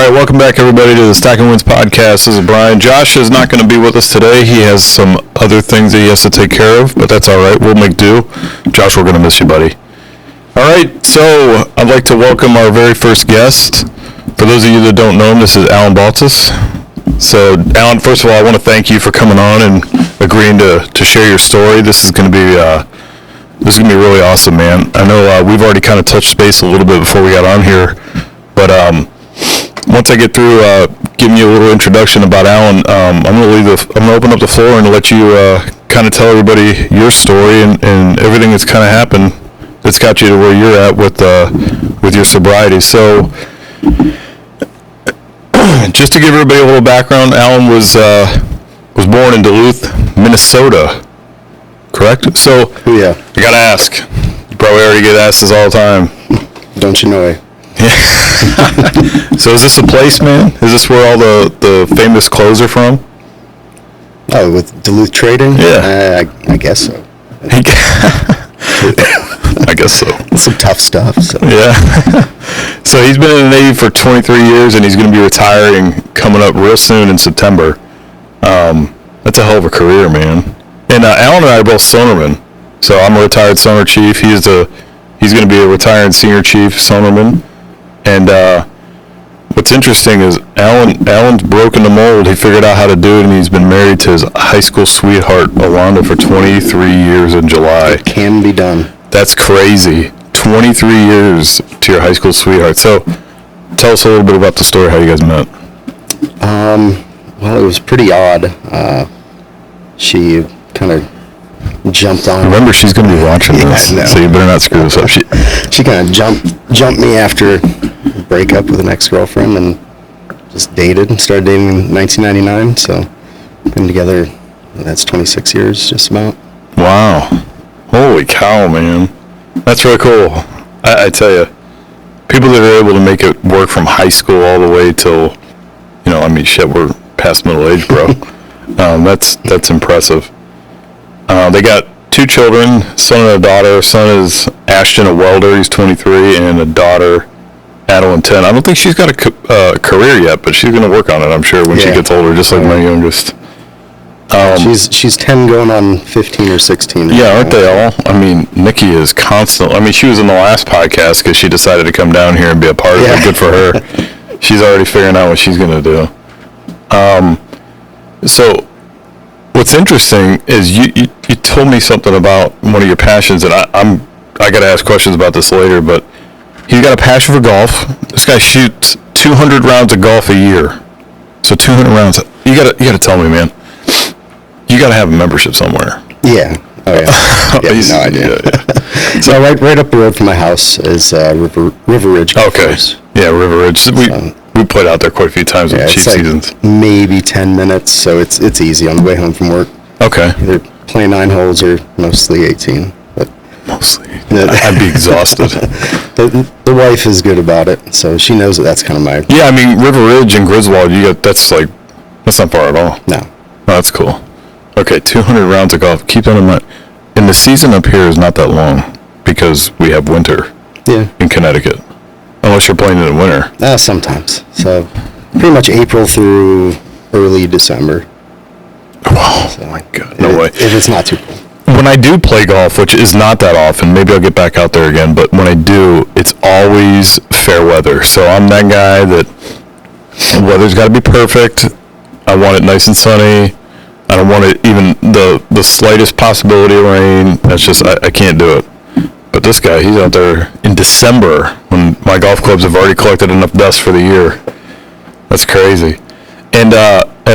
right, welcome back, everybody, to the Stack and Wins podcast. This is Brian. Josh is not going to be with us today. He has some other things that he has to take care of, but that's all right. We'll make do. Josh, we're going to miss you, buddy. All right, so I'd like to welcome our very first guest. For those of you that don't know him, this is Alan Baltes. So, Alan, first of all, I want to thank you for coming on and agreeing to share your story. This is going to be really awesome, man. I know we've already kind of touched base a little bit before we got on here, but once I get through giving you a little introduction about Alan, I'm going to open up the floor and let you kind of tell everybody your story and everything that's kind of happened that's got you to where you're at with your sobriety. So, just to give everybody a little background, Alan was born in Duluth, Minnesota, correct? So, yeah. I gotta ask. You probably already get asked this all the time. Don't you know it? So is this a place, man? Is this where all the famous clothes are from? Oh, with Duluth Trading? Yeah. I guess so. I guess so. Some tough stuff. So. Yeah. So he's been in the Navy for 23 years, and he's going to be retiring coming up real soon in September. That's a hell of a career, man. And Alan and I are both sonarmen. So I'm a retired sonar chief. He's going to be a retired senior chief sonarman. And what's interesting is Alan's broken the mold. He figured out how to do it, and he's been married to his high school sweetheart, Alonda, for 23 years in July. It can be done. That's crazy. 23 years to your high school sweetheart. So tell us a little bit about the story, how you guys met. Well, it was pretty odd. She kind of jumped on. Remember, she's going to be watching this, so you better not screw this up. She kind of jumped me after a breakup with an ex-girlfriend and just dated and started dating in 1999. So been together, that's 26 years, just about. Wow. Holy cow, man. That's really cool. I tell you, people that are able to make it work from high school all the way till, we're past middle age, bro. That's impressive. They got 2 children, son and a daughter. Son is Ashton, a welder. He's 23, and a daughter, Adeline, 10. I don't think she's got a career yet, but she's going to work on it, I'm sure, when she gets older, just like my youngest. She's 10 going on 15 or 16. Yeah, aren't they all? I mean, Nikki is constant. I mean, she was in the last podcast because she decided to come down here and be a part of it. Good for her. She's already figuring out what she's going to do. So what's interesting is you told me something about one of your passions, and I got to ask questions about this later, but he's got a passion for golf. This guy shoots 200 rounds of golf a year. So 200 rounds. You got to tell me, man. You got to have a membership somewhere. Yeah. Oh, yeah. No idea. Yeah. So right up the road from my house is River Ridge Golf Course. Yeah, River Ridge. We played out there quite a few times in cheap seasons. Maybe 10 minutes, so it's easy on the way home from work. Okay. Either play 9 holes or mostly 18. But mostly. I'd be exhausted. The wife is good about it, so she knows that's kind of my... Yeah, I mean, River Ridge and Griswold, that's not far at all. No. Oh, that's cool. Okay, 200 rounds of golf. Keep that in mind. And the season up here is not that long because we have winter in Connecticut. Unless you're playing in the winter. Sometimes. So pretty much April through early December. Wow. So, my God. No way. If it's not too cold. When I do play golf, which is not that often, maybe I'll get back out there again, but when I do, it's always fair weather. So I'm that guy that the weather's got to be perfect. I want it nice and sunny. I don't want it even the slightest possibility of rain. That's just, I can't do it. But this guy, he's out there in December when my golf clubs have already collected enough dust for the year. That's crazy. And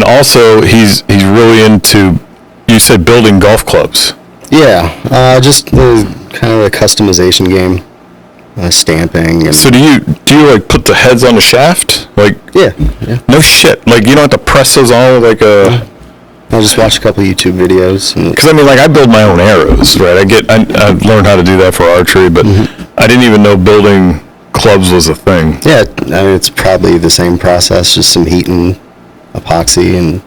also he's really into, you said, building golf clubs. Yeah, just the kind of the customization game, stamping. So do you like put the heads on the shaft? Like yeah. No shit. Like you don't have to press those on with like a. I'll just watch a couple of YouTube videos. Because I mean, like I build my own arrows, right? I've learned how to do that for archery, but I didn't even know building clubs was a thing. Yeah, I mean it's probably the same process, just some heat and epoxy, and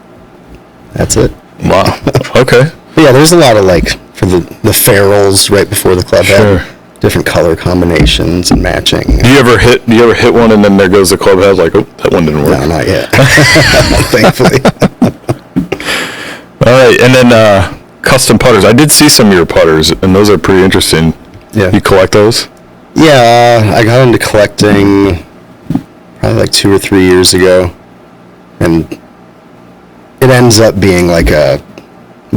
that's it. Wow. Okay. But yeah, there's a lot of for the ferrules right before the club head. different color combinations and matching. Do you ever hit one and then there goes the club head, like, oh, that one didn't work? No, not yet. Thankfully. All right, and then custom putters. I did see some of your putters, and those are pretty interesting. Yeah. You collect those? Yeah, I got into collecting probably like 2 or 3 years ago, and it ends up being like a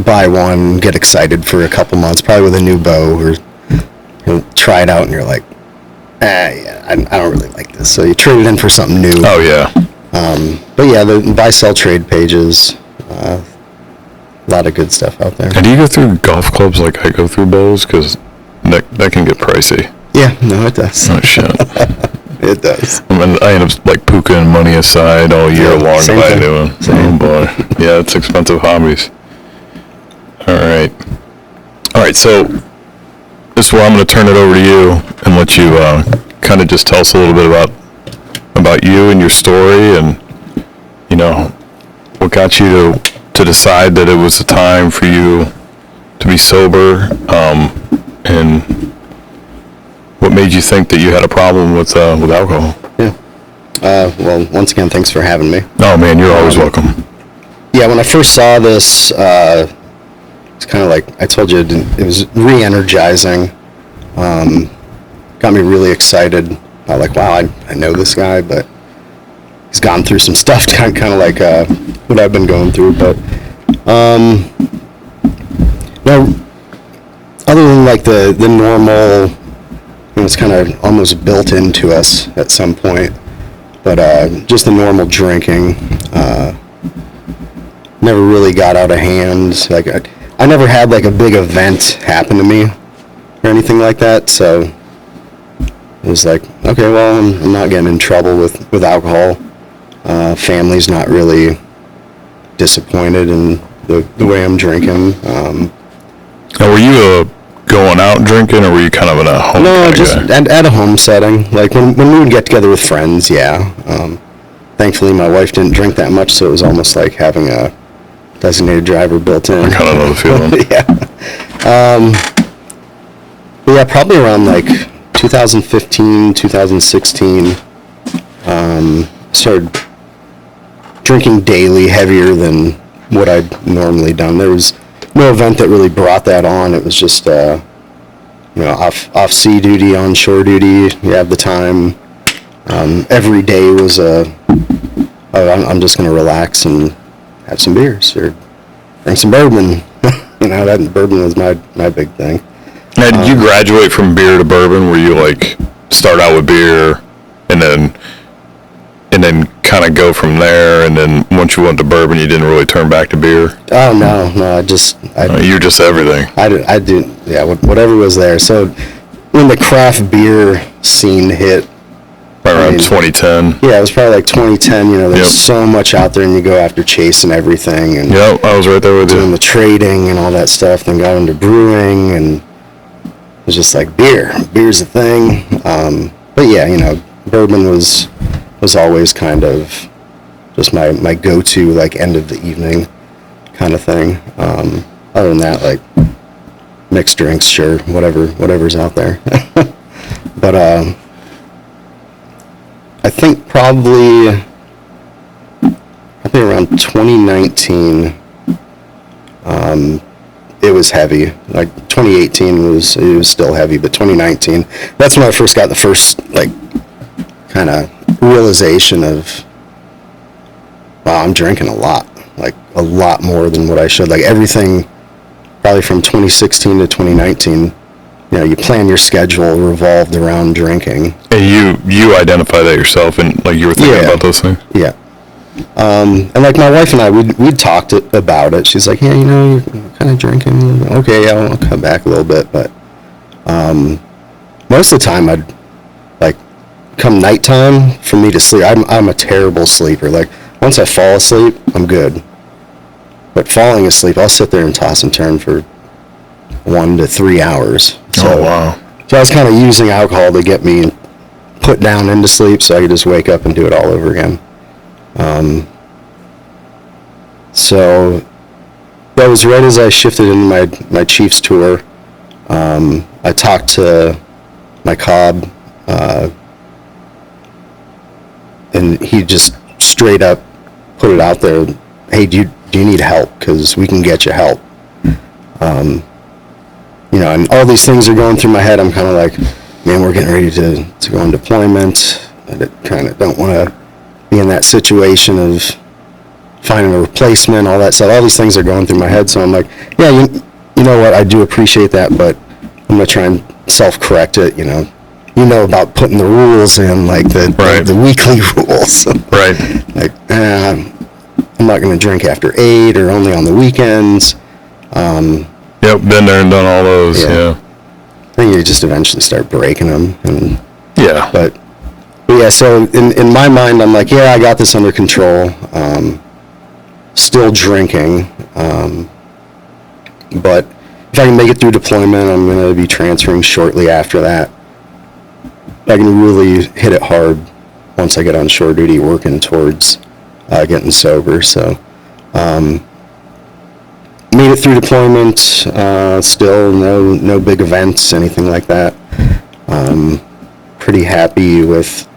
buy one, get excited for a couple months, probably with a new bow, or try it out, and you're like, yeah, I don't really like this. So you trade it in for something new. Oh, yeah. But yeah, the buy-sell trade pages, a lot of good stuff out there. And do you go through golf clubs like I go through bows? Because that can get pricey. Yeah, no, it does. Oh, shit. It does. I mean, I end up like puking money aside all year long to buy a new one. Oh, boy. Yeah, it's expensive hobbies. All right, so this is where I'm going to turn it over to you and let you kind of just tell us a little bit about you and your story, and, you know, what got you to decide that it was the time for you to be sober, and what made you think that you had a problem with alcohol? Yeah. Well, once again, thanks for having me. Oh, man, you're always welcome. Yeah, when I first saw this, it's kind of like I told you, it was re-energizing. Got me really excited. I like, wow, I know this guy, but he's gone through some stuff, kind of like what I've been going through. But other than like the normal, it's kind of almost built into us at some point. But just the normal drinking, never really got out of hand. Like I never had like a big event happen to me or anything like that. So it was like, okay, well, I'm not getting in trouble with alcohol. Family's not really disappointed in the way I'm drinking. Now, were you going out drinking, or were you kind of in a home? No, just at a home setting. Like when we would get together with friends, yeah. Thankfully, my wife didn't drink that much, so it was almost like having a designated driver built in. I kind of know the feeling. Yeah. But yeah, probably around like 2015, 2016, started drinking daily, heavier than what I'd normally done. There was no event that really brought that on. It was just, off sea duty, on shore duty. You have the time. Every day was I'm just going to relax and have some beers or drink some bourbon. That bourbon was my big thing. Now, did you graduate from beer to bourbon? Where you like start out with beer and then kind of go from there, and then once you went to bourbon, you didn't really turn back to beer? Oh, no, You're just everything. I did, yeah, whatever was there. So when the craft beer scene hit, Around 2010. Yeah, it was probably like 2010. There's Yep. so much out there, and you go after chasing everything and Yep, I was right there with doing you. the trading and all that stuff. Then got into brewing, and it was just like beer's a thing. But yeah, bourbon was always kind of just my go-to, like end of the evening kind of thing. Other than that, like mixed drinks, sure, whatever's out there. But I think probably around 2019, it was heavy. Like 2018 it was still heavy, but 2019, that's when I first got the first like kind of realization of, wow, I'm drinking a lot, like a lot more than what I should. Like everything, probably from 2016 to 2019. You plan your schedule revolved around drinking. And you identify that yourself, and like you were thinking about those things? Yeah. And like my wife and I, we'd talked about it. She's like, yeah, you're kind of drinking. Okay, yeah, I'll cut back a little bit. But most of the time, I'd like come nighttime for me to sleep. I'm a terrible sleeper. Like once I fall asleep, I'm good. But falling asleep, I'll sit there and toss and turn for 1 to 3 hours. So, oh, wow. So I was kind of using alcohol to get me put down into sleep so I could just wake up and do it all over again. So that was right as I shifted into my Chiefs tour. I talked to my cob, and he just straight up put it out there. Hey, do you need help? Because we can get you help. And all these things are going through my head. I'm kind of like, man, we're getting ready to go on deployment. I kind of don't want to be in that situation of finding a replacement, all that stuff. All these things are going through my head. So I'm like, yeah, you know what? I do appreciate that, but I'm going to try and self-correct it, You know about putting the rules in, like the weekly rules. Right. Like, I'm not going to drink after 8 or only on the weekends. Yep, been there and done all those, yeah. I think you just eventually start breaking them. Yeah. But yeah, so in my mind, I'm like, yeah, I got this under control. Still drinking. But if I can make it through deployment, I'm going to be transferring shortly after that. I can really hit it hard once I get on shore duty, working towards getting sober. So made it through deployment. Still no big events, anything like that. Pretty happy with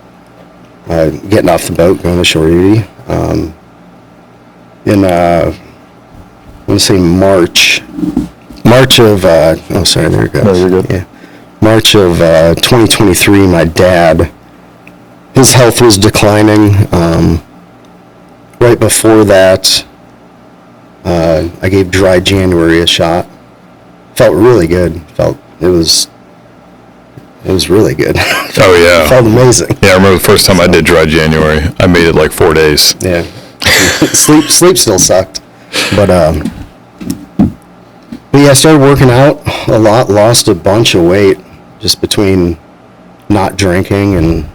getting off the boat, going to shore duty. I want to say March of oh, sorry, there it goes. No, you're good. Yeah. March of 2023, my dad, his health was declining. Right before that, I gave dry January a shot. Felt really good. It was really good. Oh, yeah. Felt amazing. Yeah, I remember the first time I did dry January. I made it like 4 days. Yeah. Sleep still sucked. But yeah, I started working out a lot, lost a bunch of weight just between not drinking and,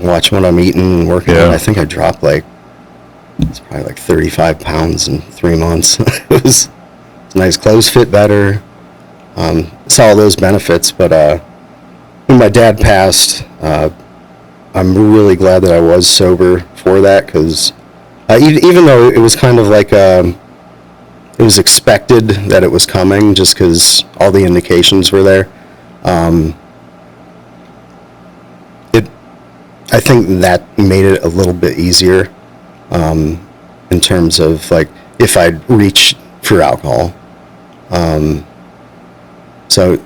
watching what I'm eating and working out. I think I dropped it's probably like 35 pounds in 3 months. It was nice. Clothes fit better. Saw all those benefits. But when my dad passed, I'm really glad that I was sober for that, because even though it was kind of like it was expected that it was coming, just because all the indications were there. I think that made it a little bit easier in terms of like if I'd reach for alcohol. So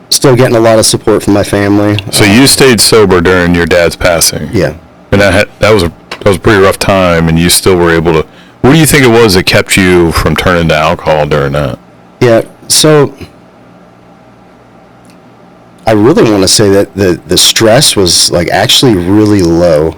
still getting a lot of support from my family. So you stayed sober during your dad's passing. Yeah. And that was a pretty rough time, and you still were able to. What do you think it was that kept you from turning to alcohol during that? Yeah. So I really want to say that the stress was like actually really low.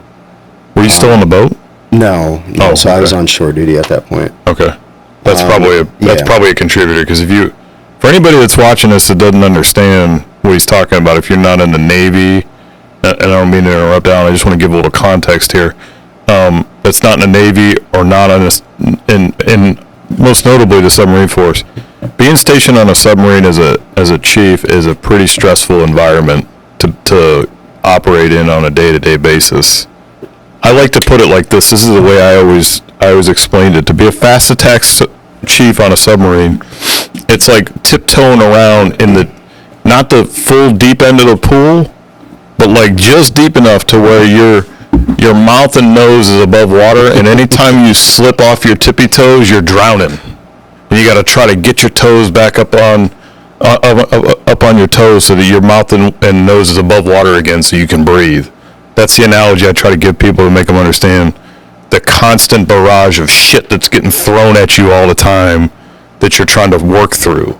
Were you still on the boat? No. Oh, so okay. I was on shore duty at that point. Okay. That's probably a contributor, because for anybody that's watching this that doesn't understand what he's talking about, if you're not in the Navy, and I don't mean to interrupt, Alan, I just want to give a little context here. That's not in the Navy or not in most notably the submarine force. Being stationed on a submarine as a chief is a pretty stressful environment to operate in on a day-to-day basis. I like to put it like this. This is the way I always explained it. To be a fast attack chief on a submarine, it's like tiptoeing around in not the full deep end of the pool, but like just deep enough to where your mouth and nose is above water, and anytime you slip off your tippy toes, you're drowning. And you got to try to get your toes back up on your toes so that your mouth and nose is above water again, so you can breathe. That's the analogy I try to give people to make them understand the constant barrage of shit that's getting thrown at you all the time that you're trying to work through.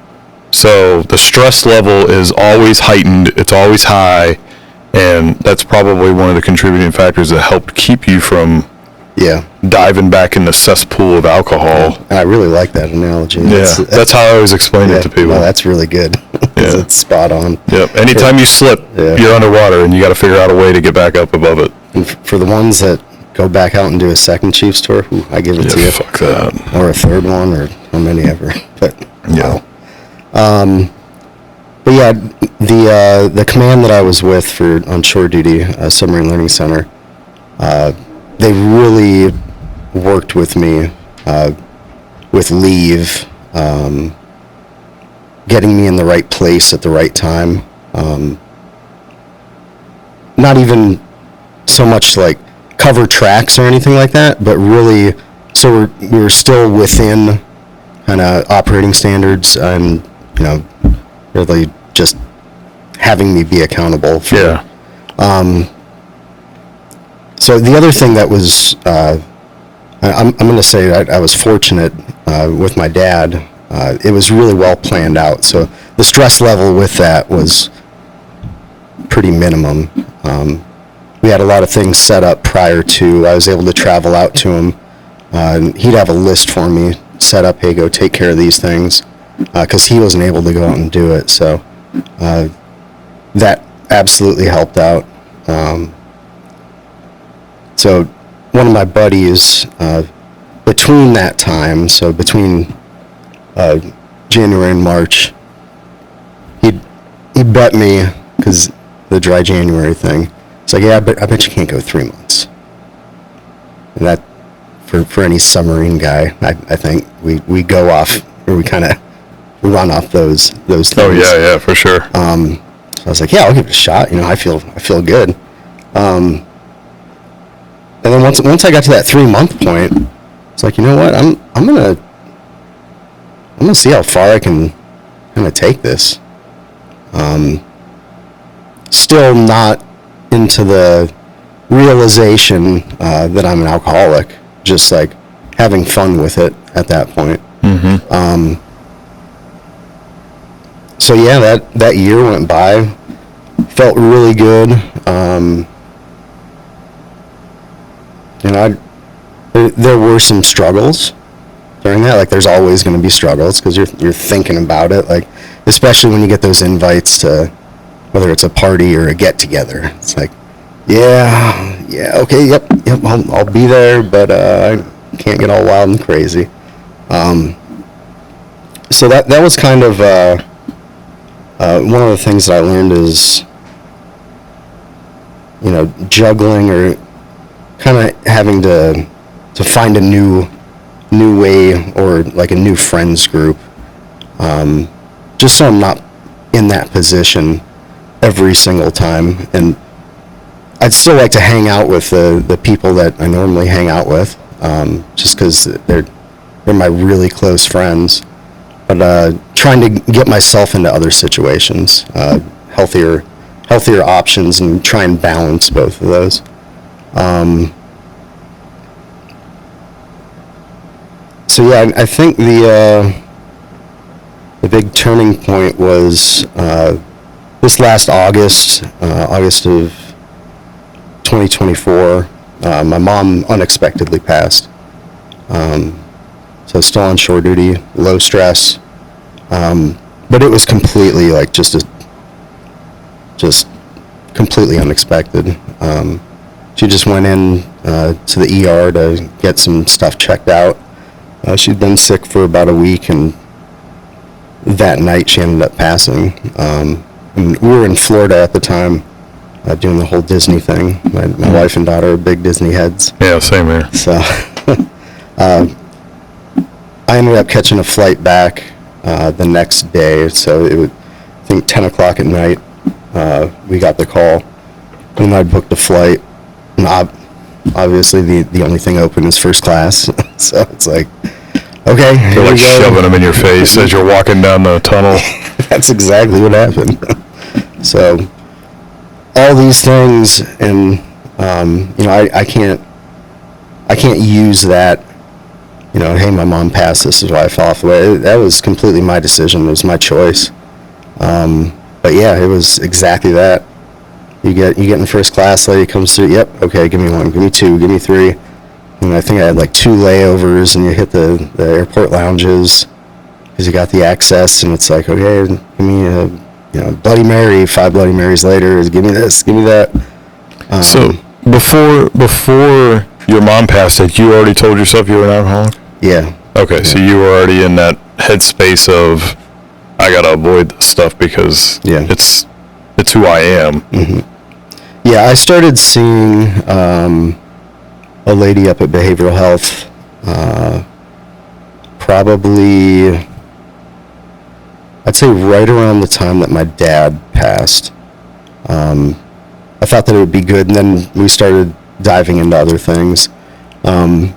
So the stress level is always heightened. It's always high. And that's probably one of the contributing factors that helped keep you from diving back in the cesspool of alcohol. And I really like that analogy. That's how I always explain it to people. Well, that's really good. Yeah. It's spot on. Yep. Anytime you slip, you're underwater, and you got to figure out a way to get back up above it. And for the ones that go back out and do a second Chiefs tour, I give it to you. Fuck that. Or a third one, or how many ever. But yeah. Wow. But yeah, the command that I was with on shore duty, Submarine Learning Center, they really worked with me with leave, getting me in the right place at the right time. Not even so much like cover tracks or anything like that, but really, so we were still within kind of operating standards and, you know, really just having me be accountable for. Yeah. So the other thing that was, I'm going to say I was fortunate with my dad. It was really well planned out. So the stress level with that was pretty minimum. We had a lot of things set up prior to. I was able to travel out to him. And he'd have a list for me set up. Hey, go take care of these things, because he wasn't able to go out and do it. So that absolutely helped out. So one of my buddies, between that time, so between January and March, he bet me, because the dry January thing. It's like, yeah, I bet you can't go 3 months. And that, for any submarine guy, I think we go off, or we kind of run off those things. Oh yeah, for sure. So I was like, yeah, I'll give it a shot. You know, I feel good. And then once I got to that 3 month point, it's like, you know what, I'm gonna see how far I can kind of take this. Still not into the realization that I'm an alcoholic, just like having fun with it at that point. Mm-hmm. So yeah, that year went by, felt really good. You know, there were some struggles during that. Like, there's always going to be struggles because you're thinking about it. Like, especially when you get those invites to, whether it's a party or a get together. It's like, yeah, okay, yep, I'll be there, but I can't get all wild and crazy. So that was kind of one of the things that I learned is, you know, juggling or kind of having to find a new way, or like a new friends group, just so I'm not in that position every single time. And I'd still like to hang out with the people that I normally hang out with, just because they're my really close friends. But trying to get myself into other situations, healthier options, and try and balance both of those. So yeah, I think the big turning point was this last August of 2024. My mom unexpectedly passed. So still on shore duty, low stress, but it was completely like just completely unexpected. She just went in to the ER to get some stuff checked out. She'd been sick for about a week, and that night she ended up passing. And we were in Florida at the time, doing the whole Disney thing. My wife and daughter are big Disney heads. Yeah, same here. So I ended up catching a flight back the next day. So it was, I think, 10 o'clock at night. We got the call, and I booked a flight. And obviously, the only thing open is first class. So it's like, okay, They're like shoving them in your face as you're walking down the tunnel. That's exactly what happened. So all these things, and you know, I can't use that. You know, hey, my mom passed. This is why I fell off the way. That was completely my decision. It was my choice. But yeah, it was exactly that. You get in first class. Lady comes through. Yep. Okay. Give me one. Give me two. Give me three. And I think I had like 2 layovers, and you hit the airport lounges because you got the access, and it's like, okay, give me a, you know, Bloody Mary. 5 Bloody Marys later, give me this, give me that. So before your mom passed, had you already told yourself you were an alcoholic? Yeah. Okay, yeah. So you were already in that headspace of, I gotta avoid this stuff because it's who I am. Mm-hmm. Yeah, I started seeing a lady up at Behavioral Health, probably, I'd say right around the time that my dad passed. I thought that it would be good, and then we started diving into other things. And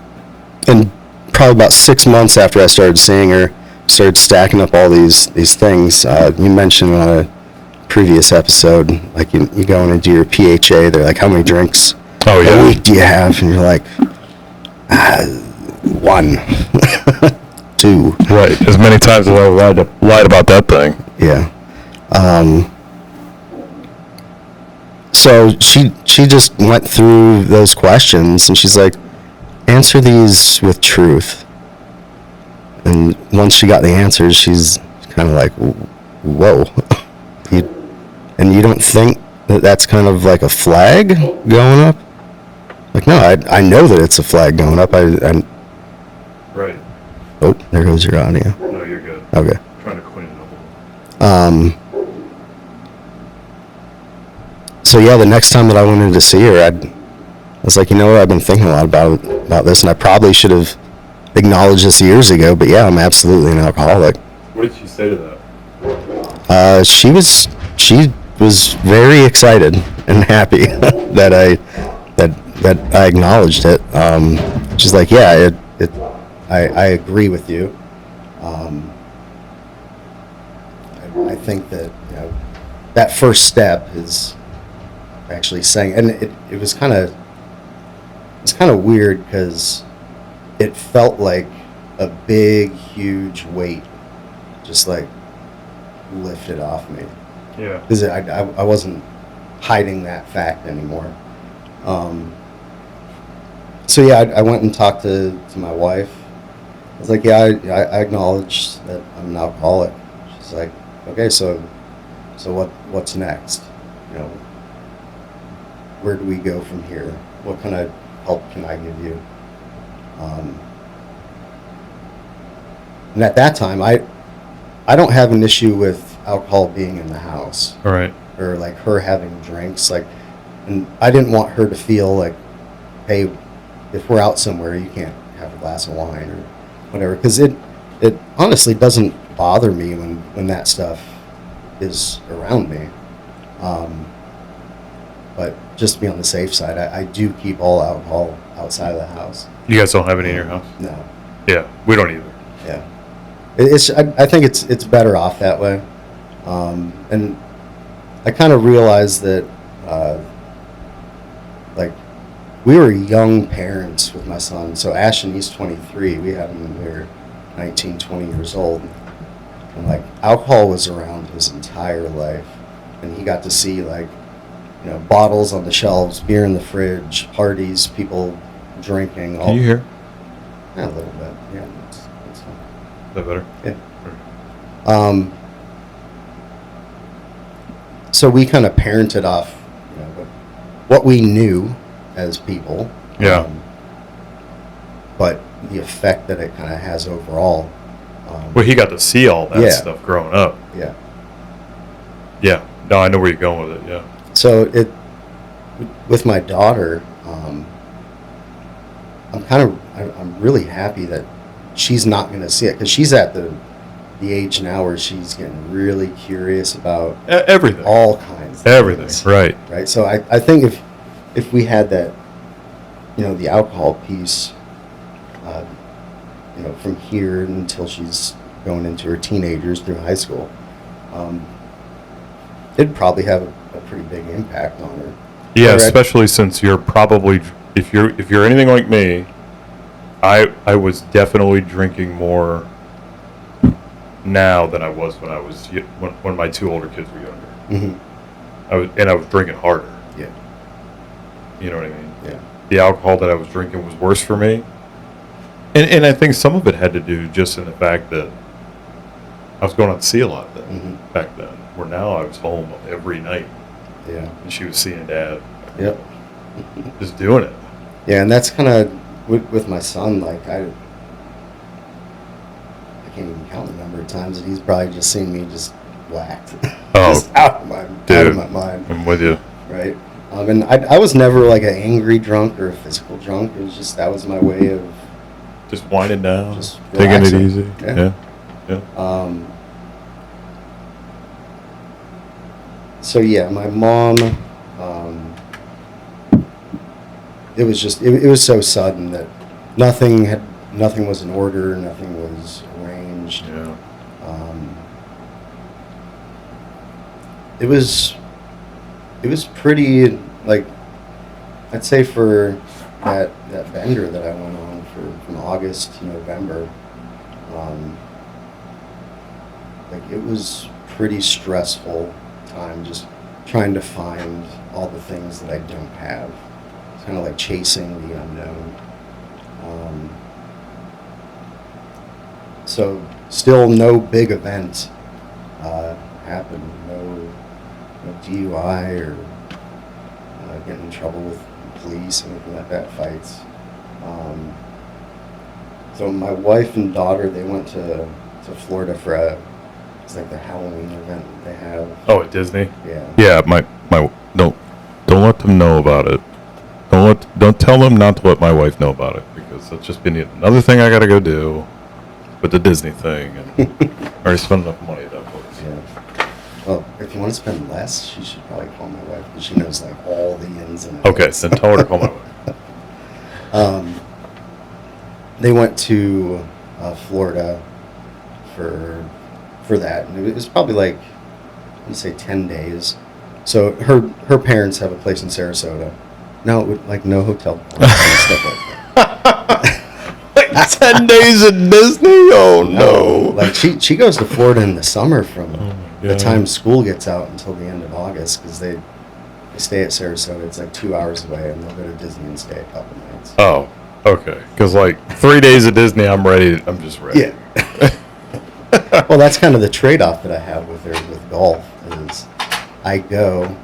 probably about 6 months after I started seeing her, started stacking up all these things. You mentioned on a previous episode, like you go in and do your PHA, they're like, how many drinks a week do you have? And you're like, 1. 2. Right. As many times as I lied about that thing. Yeah. So she just went through those questions, and she's like, answer these with truth. And once she got the answers, she's kind of like, whoa. And you don't think that that's kind of like a flag going up? Like, no, I know that it's a flag going up. Right. Oh, there goes your audio. No, you're good. Okay. I'm trying to clean it up. So yeah, the next time that I went in to see her, I was like, you know what, I've been thinking a lot about this, and I probably should have acknowledged this years ago, but yeah, I'm absolutely an alcoholic. What did she say to that? She was very excited and happy that I acknowledged it. She's like, yeah, I agree with you. I think that, you know, that first step is actually saying, and it was kind of weird because it felt like a big, huge weight just like lifted off me. Yeah. Because I wasn't hiding that fact anymore. So yeah, I went and talked to my wife. I was like, yeah, I acknowledge that I'm an alcoholic. She's like, okay, so what's next? You know, where do we go from here? What kind of help can I give you? And at that time, I don't have an issue with alcohol being in the house. All right. Or like her having drinks, like, and I didn't want her to feel like, hey, if we're out somewhere, you can't have a glass of wine or whatever, because it honestly doesn't bother me when that stuff is around me. But just to be on the safe side, I do keep all alcohol outside of the house. You guys don't have any in your house? No. Yeah, we don't either. Yeah. I think it's better off that way. And I kind of realized that, like, we were young parents with my son. So Ashton, he's 23. We had him when we were 19, 20 years old. And, like, alcohol was around his entire life. And he got to see, like, you know, bottles on the shelves, beer in the fridge, parties, people drinking. Can you hear? Yeah, a little bit. Yeah, it's fine. Is that better? Yeah. So we kind of parented off, you know, what we knew as people. Yeah. But the effect that it kind of has overall. Well, he got to see all that Yeah. stuff growing up. Yeah. Yeah. No, I know where you're going with it. Yeah. So with my daughter, I'm really happy that she's not going to see it, because she's at the age now where she's getting really curious about Everything. all kinds of Everything. things. Right. Right. So I think if we had that, you know, the alcohol piece, you know, from here until she's going into her teenagers through high school, it'd probably have a pretty big impact on her. Yeah, Correct? especially since you're probably, if you're anything like me, I was definitely drinking more now than I was when my two older kids were younger. Mm-hmm. I was drinking harder. Yeah. You know what I mean? Yeah. The alcohol that I was drinking was worse for me. And I think some of it had to do just in the fact that I was going out to see a lot then, Mm-hmm. back then. Where now I was home every night. Yeah. And she was seeing Dad. Yep. Just doing it. Yeah, and that's kind of with my son. Like I can't even count the number of times that he's probably just seen me just whacked, Oh, just out of my mind. I'm with you. Right. And I was never like an angry drunk or a physical drunk. It was just, that was my way of Just winding down, just taking it relaxing. easy. Yeah. Yeah. So yeah, my mom, it was just, it was so sudden that nothing was in order, nothing was arranged. Yeah. It was pretty, like, I'd say for that bender that I went on from August to November, like, it was pretty stressful time just trying to find all the things that I don't have. It's kind of like chasing the unknown. So still no big event happened. No DUI or getting in trouble with police, anything like that, fights. So my wife and daughter, they went to Florida for it's like the Halloween event that they have. Oh, at Disney? Yeah. Yeah, my don't let them know about it. Don't tell them not to let my wife know about it, because that's just been another thing I got to go do with the Disney thing, and I already spent enough money at that place. Yeah. Well, if you want to spend less, she should probably call my wife, because she knows like all the ins and outs. Okay, then tell her to call my wife. They went to Florida for that, and it was probably like, let's say 10 days. So her parents have a place in Sarasota. No, like no hotel and stuff like that. Like 10 days at Disney? Oh no! Like she goes to Florida in the summer from the God. time school gets out until the end of August, because they stay at Sarasota. It's like 2 hours away, and they'll go to Disney and stay a couple nights. Oh, okay. Because like 3 days at Disney, I'm ready. I'm just ready. Yeah. Well, that's kind of the trade-off that I have with her with golf is I go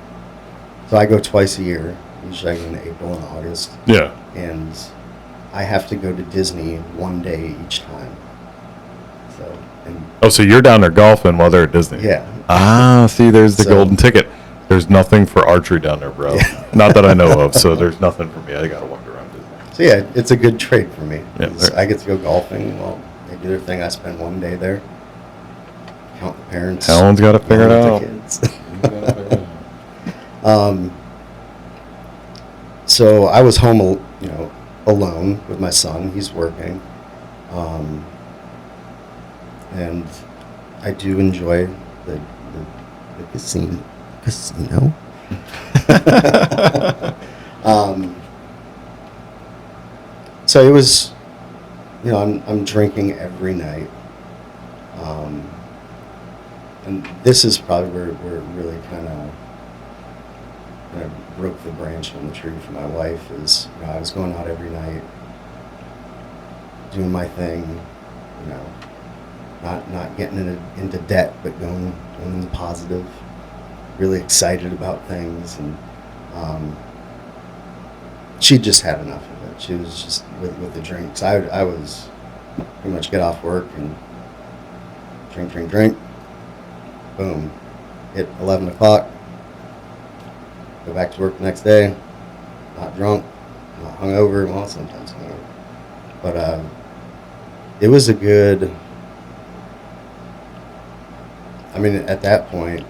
twice a year. Usually I go in April and August. Yeah. And I have to go to Disney one day each time. So, and Oh, so you're down there golfing while they're at Disney? yeah. Ah, see, there's the So- golden ticket. There's nothing for archery down there, bro. Yeah. Not that I know of. So there's nothing for me. I got to wander around Disney. So yeah, it's a good trade for me. Yeah, 'Cause there- I get to go golfing while they do their thing. I spend one day there. Count the parents. Alan's got it figured count out. the kids. So I was home, alone with my son. He's working, and I do enjoy the casino. So it was, I'm drinking every night, and this is probably where it really kind of broke the branch on the tree for my wife. Is I was going out every night, doing my thing, not getting into debt, but going in the positive, really excited about things, and she just had enough of it. She was just with the drinks. I was pretty much get off work and drink, boom, hit 11 o'clock, go back to work the next day, not drunk, not hungover, well, sometimes hungover, but it was a good, at that point,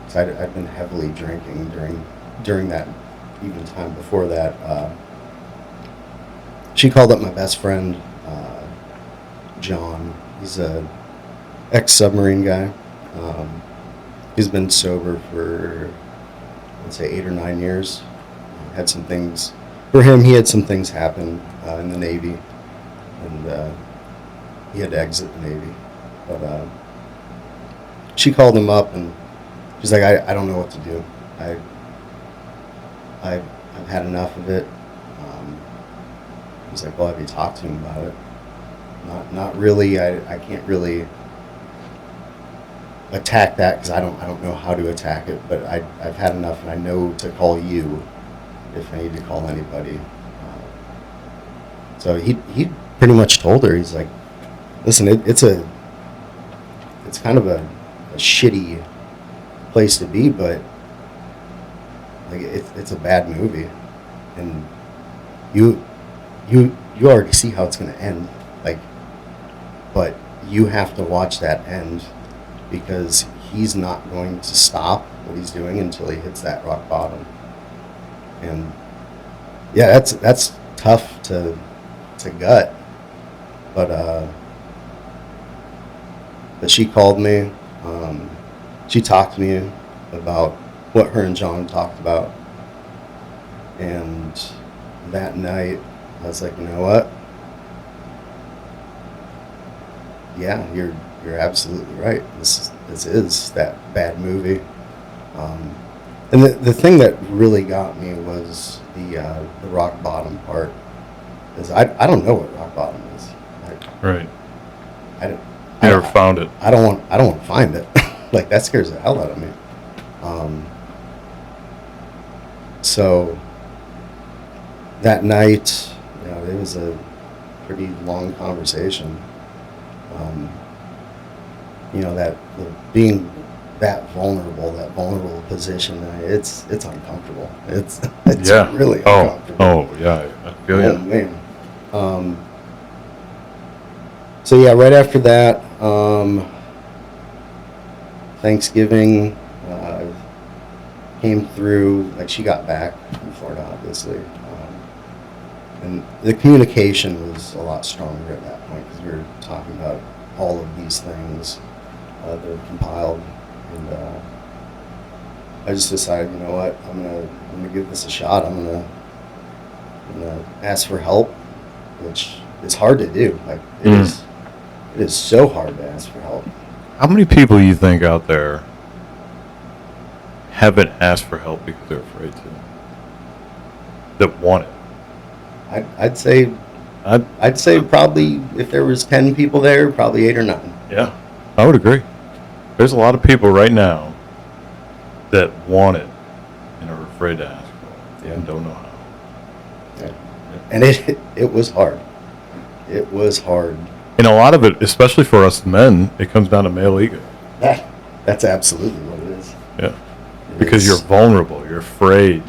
'cause I'd been heavily drinking during that, even time before that, she called up my best friend, John. He's a ex-submarine guy. He's been sober for, let's say, 8 or 9 years. Had some things, for him, he had some things happen in the Navy, and he had to exit the Navy. But she called him up, and she's like, I don't know what to do. I've had enough of it. He's like, well, have you talked to him about it? Not really. I can't really attack that, because I don't know how to attack it. But I've had enough, and I know to call you if I need to call anybody. So he pretty much told her, he's like, listen, it's kind of a shitty place to be, but like it's a bad movie, and you already see how it's going to end, like, but you have to watch that end, because he's not going to stop what he's doing until he hits that rock bottom. And yeah, that's tough to gut. But she called me. She talked to me about what her and John talked about. And that night, I was like, you know what? Yeah, you're absolutely right. This is that bad movie. And the thing that really got me was the rock bottom part. Is I don't know what rock bottom is. Right. I don't. You never found it. I don't want to find it. Like, that scares the hell out of me. So that night, it was a pretty long conversation. That being that vulnerable position, it's uncomfortable. It's really uncomfortable. Oh yeah, I feel you. Man. So yeah, right after that, Thanksgiving came through. Like, she got back from Florida, obviously, and the communication was a lot stronger at that point because we were talking about all of these things that were compiled, and I just decided, you know what, I'm gonna give this a shot. I'm gonna ask for help, which is hard to do. Like, it is so hard to ask for help. How many people you think out there haven't asked for help because they're afraid to? That want it? I'd say probably, if there was 10 people there, probably 8 or 9. Yeah, I would agree. There's a lot of people right now that want it and are afraid to ask for it and don't know how. Yeah. And it was hard. It was hard. And a lot of it, especially for us men, it comes down to male ego. That's absolutely what it is. Yeah, because you're vulnerable, you're afraid.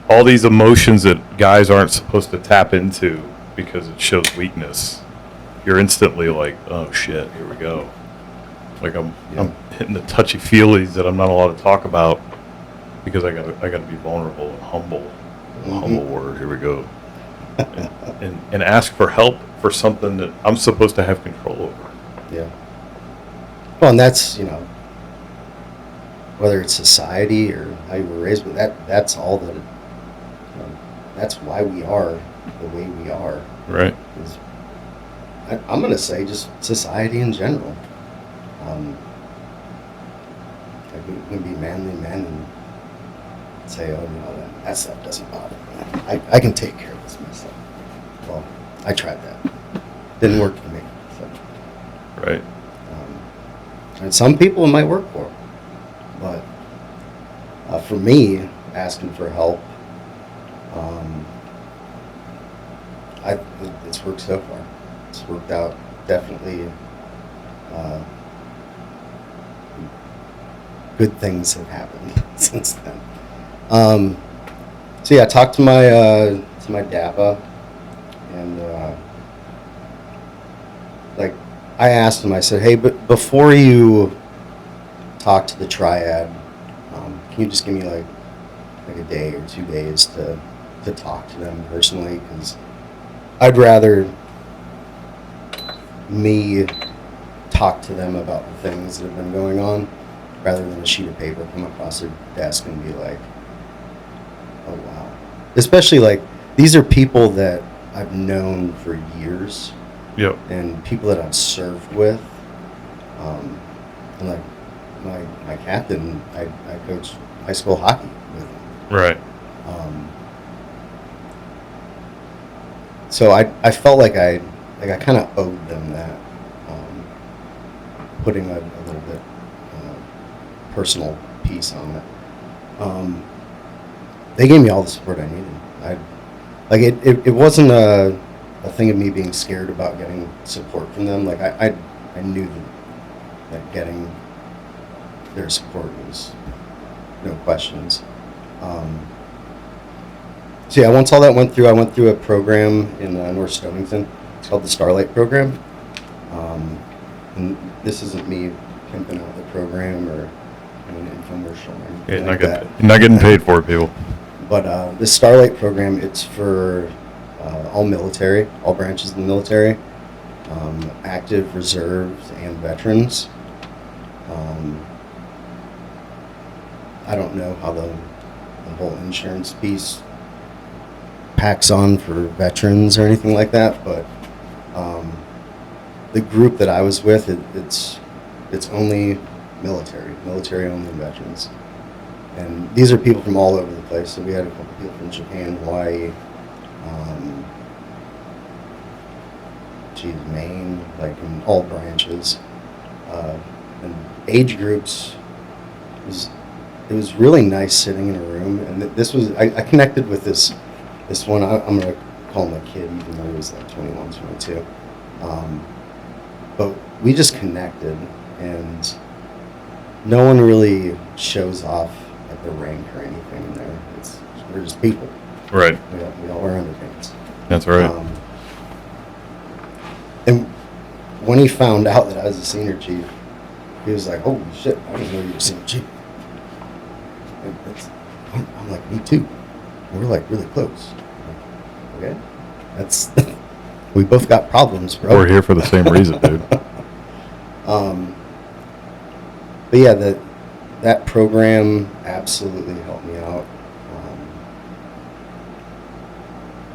All these emotions that guys aren't supposed to tap into because it shows weakness. You're instantly like, oh shit, here we go. Like I'm hitting the touchy feelies that I'm not allowed to talk about because I gotta be vulnerable and humble. Humble word. Here we go. And ask for help for something that I'm supposed to have control over. Yeah. Well, and that's, whether it's society or how you were raised, but that's all that that's why we are the way we are. Right. I'm going to say just society in general. Like, we can be manly men and say, oh, that stuff doesn't bother me. I can take care of this myself. Well, I tried that. Didn't work for me. So. Right. And some people it might work for, but for me, asking for help, it's worked so far. It's worked out definitely. Good things have happened since then. So yeah, I talked to my DAPA, and I asked him. I said, "Hey, but before you talk to the triad, can you just give me like a day or 2 days to talk to them personally? Because I'd rather me talk to them about the things that have been going on, rather than a sheet of paper come across their desk and be like, oh wow." Especially like, these are people that I've known for years. Yep. And people that I've served with. And like my captain, I coached high school hockey with him. Right. So I felt like I kind of owed them that, putting a little bit personal piece on it. They gave me all the support I needed. It wasn't a thing of me being scared about getting support from them. Like, I knew that getting their support was no questions. So yeah, once all that went through, I went through a program in North Stonington. It's called the Starlight Program. And this isn't me pimping out the program or an infomercial or anything You're like that. not getting paid for it, people. But this Starlight program, it's for all military, all branches of the military, active, reserves, and veterans. I don't know how the whole insurance piece packs on for veterans or anything like that, but the group that I was with, it's only military only veterans. And these are people from all over the place. So we had a couple people from Japan, Hawaii, Maine, like in all branches. And age groups, it was really nice sitting in a room. And this was, I connected with this one, I'm going to call him a kid, even though he was like 21, 22. But we just connected, and no one really shows off like their rank or anything in there. We're just people. Right. We all wear underpants. That's right. And when he found out that I was a senior chief, he was like, "Holy shit! I didn't know you were a senior chief." I'm like, "Me too." And we're like really close. I'm like, okay, that's we both got problems, bro. We're here for the same reason, dude. But yeah, that program absolutely helped me out.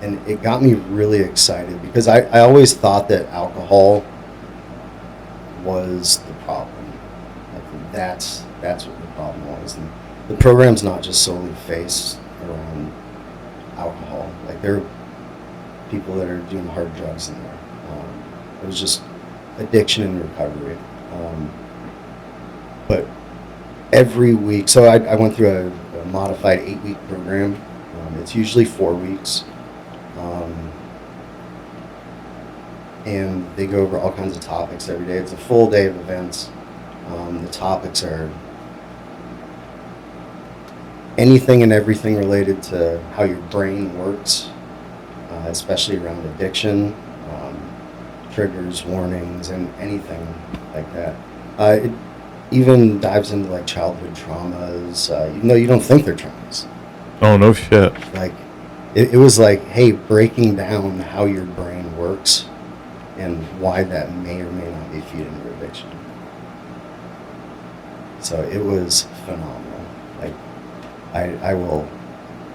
And it got me really excited because I always thought that alcohol was the problem. Like that's what the problem was. And the program's not just solely based around alcohol. Like there are people that are doing hard drugs in there. It was just addiction and recovery. But every week, so I went through a modified 8-week program. It's usually 4 weeks. And they go over all kinds of topics every day. It's a full day of events. The topics are anything and everything related to how your brain works, especially around addiction, triggers, warnings, and anything like that. It even dives into like childhood traumas, even though you don't think they're traumas. Oh, no shit. Like, it was like, hey, breaking down how your brain works and why that may or may not be feeding your addiction. So it was phenomenal. Like, I will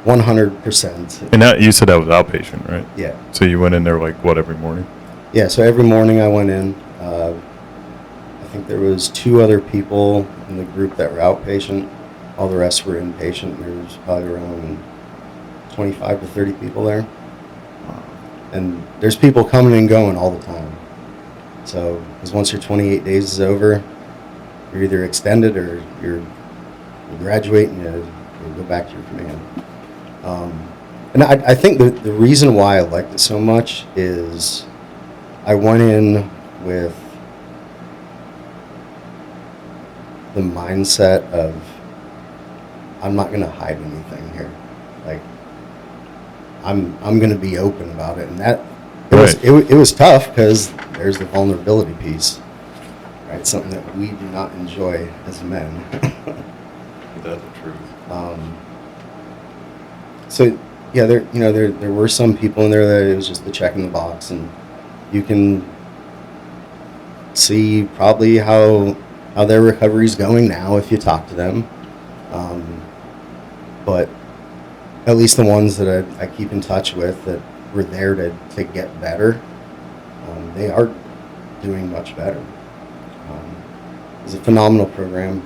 100%. And that, you said that was outpatient, right? Yeah. So you went in there like what, every morning? Yeah, so every morning I went in. I think there was 2 other people in the group that were outpatient. All the rest were inpatient. There was probably around 25 to 30 people there. And there's people coming and going all the time. So, because once your 28 days is over, you're either extended or you graduate and you go back to your command. And I think the reason why I liked it so much is I went in with the mindset of I'm not going to hide anything here. Like, I'm going to be open about it, and that it was tough because there's the vulnerability piece, right? Something that we do not enjoy as men. That's the truth. So yeah, there were some people in there that it was just the check in the box, and you can see probably how their recovery's going now if you talk to them. But at least the ones that I keep in touch with that were there to get better, they are doing much better. It was a phenomenal program.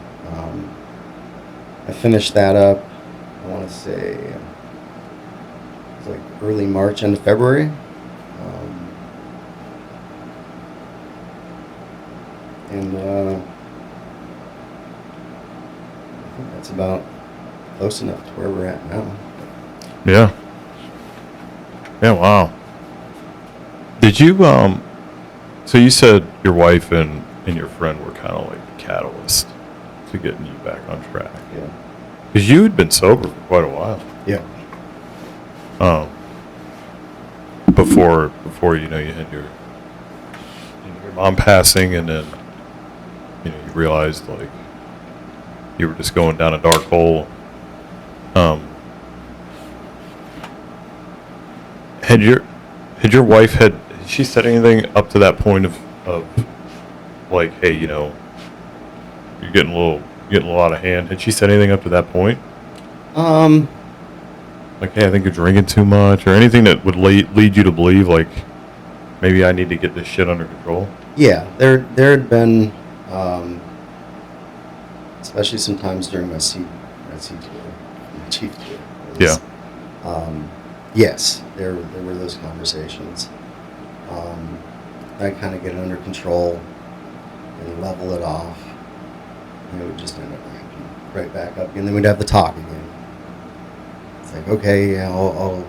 I finished that up, I want to say, it was like early March, end of February. And I think that's about close enough to where we're at now. Yeah. Yeah, wow. Did you, so you said your wife and your friend were kind of like the catalyst to getting you back on track. Yeah. Because you had been sober for quite a while. Yeah. Before you had your mom passing, and then you know, you realized like you were just going down a dark hole. Had your wife had she said anything up to that point of like, hey, you know, you're getting a lot of hand? Had she said anything up to that point? Like, hey, I think you're drinking too much, or anything that would lead you to believe like maybe I need to get this shit under control? Yeah, there had been, especially sometimes during my C tour, my chief tour. Yeah. Yes, there were those conversations. I kind of get it under control and level it off, and it would just end up ramping right back up, and then we'd have the talk again. It's like, okay, yeah, I'll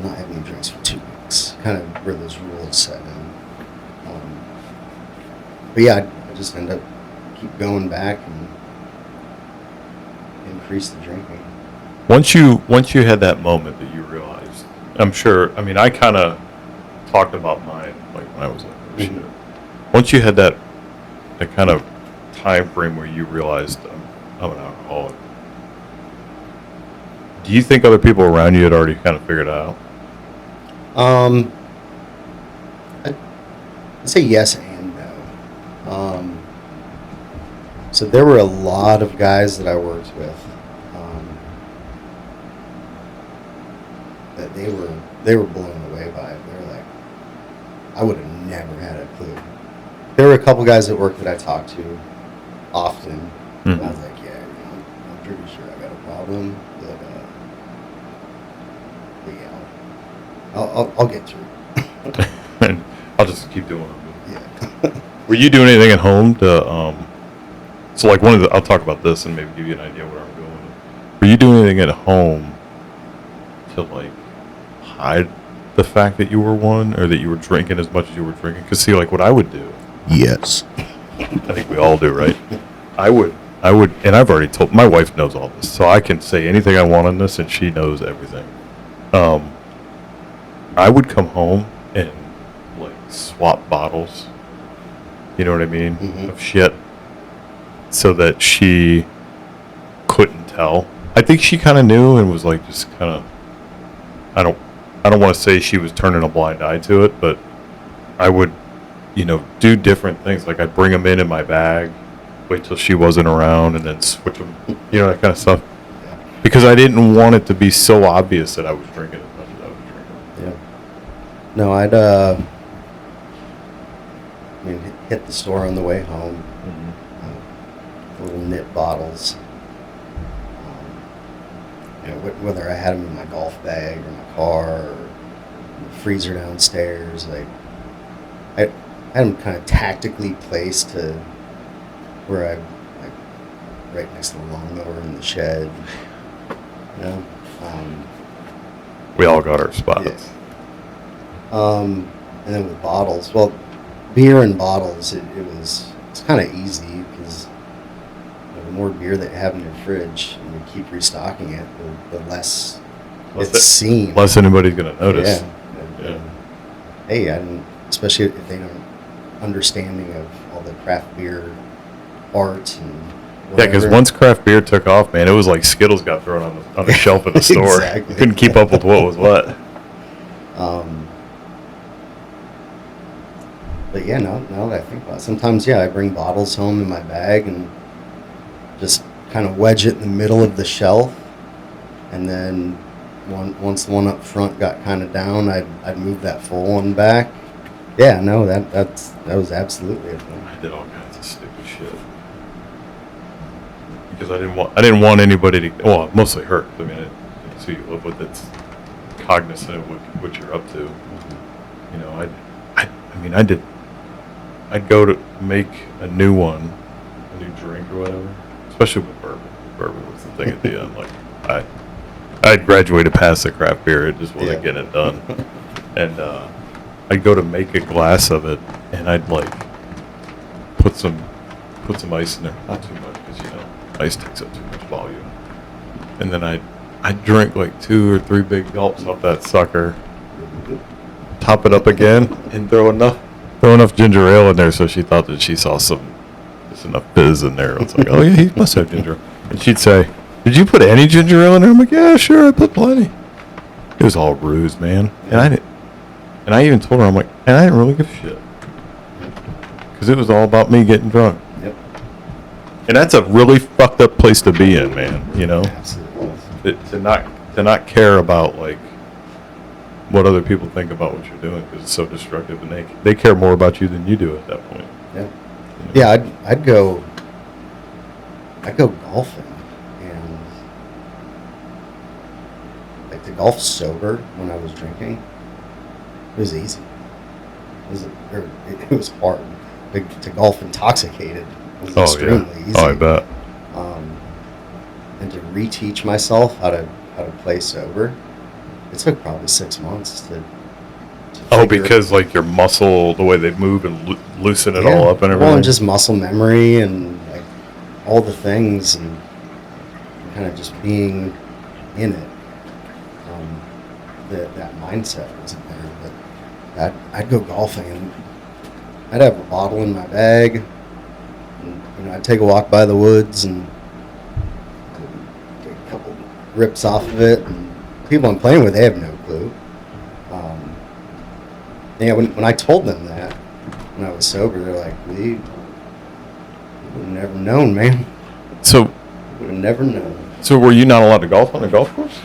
not have any drinks for 2 weeks. Kind of where those rules set in. But yeah, I just end up keep going back and increase the drinking. Once you had that moment that you realized, I'm sure. I mean, I kind of talked about mine like when I was like, oh, shit. Once you had that kind of time frame where you realized I'm an alcoholic, do you think other people around you had already kind of figured it out? I'd say yes and no. So there were a lot of guys that I worked with that they were blown away by it. They were like, I would have never had a clue. There were a couple guys at work that I talked to often, and I was like, yeah, you know, I'm pretty sure I got a problem, but yeah, I'll get through it. And I'll just keep doing it. Yeah. Were you doing anything at home to so like I'll talk about this and maybe give you an idea where I'm going with it. Were you doing anything at home to like hide the fact that you were one, or that you were drinking as much as you were drinking? Because see, like what I would do, Yes. I think we all do, right? I would, and I've already told, my wife knows all this, so I can say anything I want on this, and she knows everything. I would come home and like swap bottles, you know what I mean, of shit, so that she couldn't tell. I think she kind of knew and was like just kind of, I don't want to say she was turning a blind eye to it, but I would, you know, do different things. Like I'd bring them in my bag, wait till she wasn't around, and then switch them, you know, that kind of stuff. Because I didn't want it to be so obvious that I was drinking as much as I was drinking. Yeah. No, I'd hit the store on the way home. Little nip bottles. You know, whether I had them in my golf bag or my car or in the freezer downstairs, like I had them kind of tactically placed to where I like right next to the lawnmower in the shed. You know, We all got our spots. yeah. And then with bottles, well, beer and bottles, it's kind of easy because the more beer that you have in your fridge and you keep restocking it, the less it's seen. Less anybody's gonna notice. Yeah. Hey, especially if they don't understanding of all the craft beer art and whatever. Yeah, because once craft beer took off, man, it was like Skittles got thrown on the shelf at the store. Exactly. You couldn't keep up with what was what. But yeah, now that I think about it, sometimes, yeah, I bring bottles home in my bag and just kind of wedge it in the middle of the shelf. And then once the one up front got kind of down, I'd move that full one back. Yeah, no, that was absolutely a thing. I did all kinds of stupid shit. Because I didn't want anybody to, well, mostly her. I mean, it's who you live with that's cognizant of what you're up to. You know, I'd go to make a new drink or whatever, especially with bourbon. Bourbon was the thing at the end. Like, I'd graduated past the craft beer. It just wasn't getting it done. And I'd go to make a glass of it, and I'd like put some ice in there, not too much, because you know ice takes up too much volume. And then I'd drink like 2 or 3 big gulps off that sucker, top it up again, and throw enough throw enough ginger ale in there so she thought that she saw just enough fizz in there. It's like, oh yeah, he must have ginger. And she'd say, did you put any ginger ale in there? I'm like, yeah, sure, I put plenty. It was all ruse, man. And I even told her, I'm like, and I didn't really give a shit. Because it was all about me getting drunk. Yep. And that's a really fucked up place to be in, man, you know? Absolutely. To not care about, like, what other people think about what you're doing, because it's so destructive, and they care more about you than you do at that point. Yeah. Yeah, I'd go golfing, and like to golf sober when I was drinking, it was easy. It was hard. To golf intoxicated was extremely easy. Oh, I bet. And to reteach myself how to play sober, it took probably 6 months to Because like your muscle, the way they move and loosen it all up and everything. Well, and just muscle memory and like all the things and kind of just being in it. That mindset wasn't there, but I'd go golfing and I'd have a bottle in my bag, and I'd take a walk by the woods and take a couple rips off of it. And people I'm playing with, they have no clue. Yeah, when I told them that when I was sober, they're like, "We would have never known, man. So Would have never known." So were you not allowed to golf on a golf course?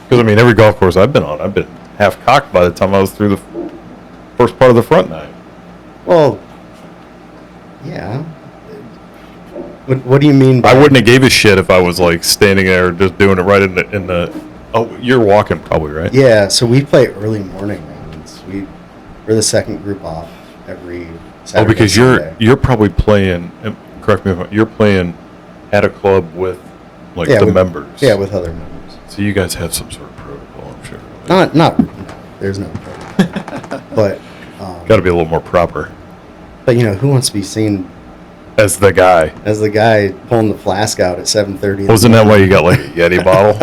Because I mean, every golf course I've been on, I've been half cocked by the time I was through the first part of the front nine. Well, yeah. What do you mean by... I wouldn't have gave a shit if I was like standing there just doing it right in the. Oh, you're walking probably, right? Yeah. So we play early morning rounds. We're the second group off every Saturday. Oh, because Sunday. you're probably playing. Correct me if you're playing at a club with like the members. Yeah, with other members. So you guys have some sort of protocol, I'm sure. Not. No, there's no protocol. But got to be a little more proper. But who wants to be seen as the guy pulling the flask out at 7:30? Wasn't that why you got like a Yeti bottle?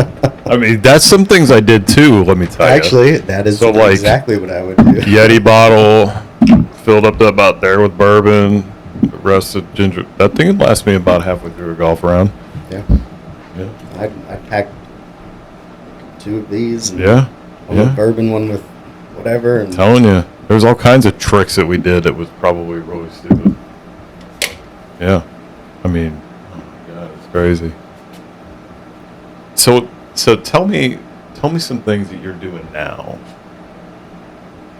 I mean, that's some things I did too. Let me tell you. Actually, that is exactly what I would do. Yeti bottle, filled up to about there with bourbon, the rest of ginger. That thing would last me about halfway through a golf round. Yeah. Yeah. I'd pack 2 of these. And yeah. One with bourbon, one with whatever. And telling you, there's all kinds of tricks that we did that was probably really stupid. Yeah. I mean, oh my God, it's crazy. So tell me some things that you're doing now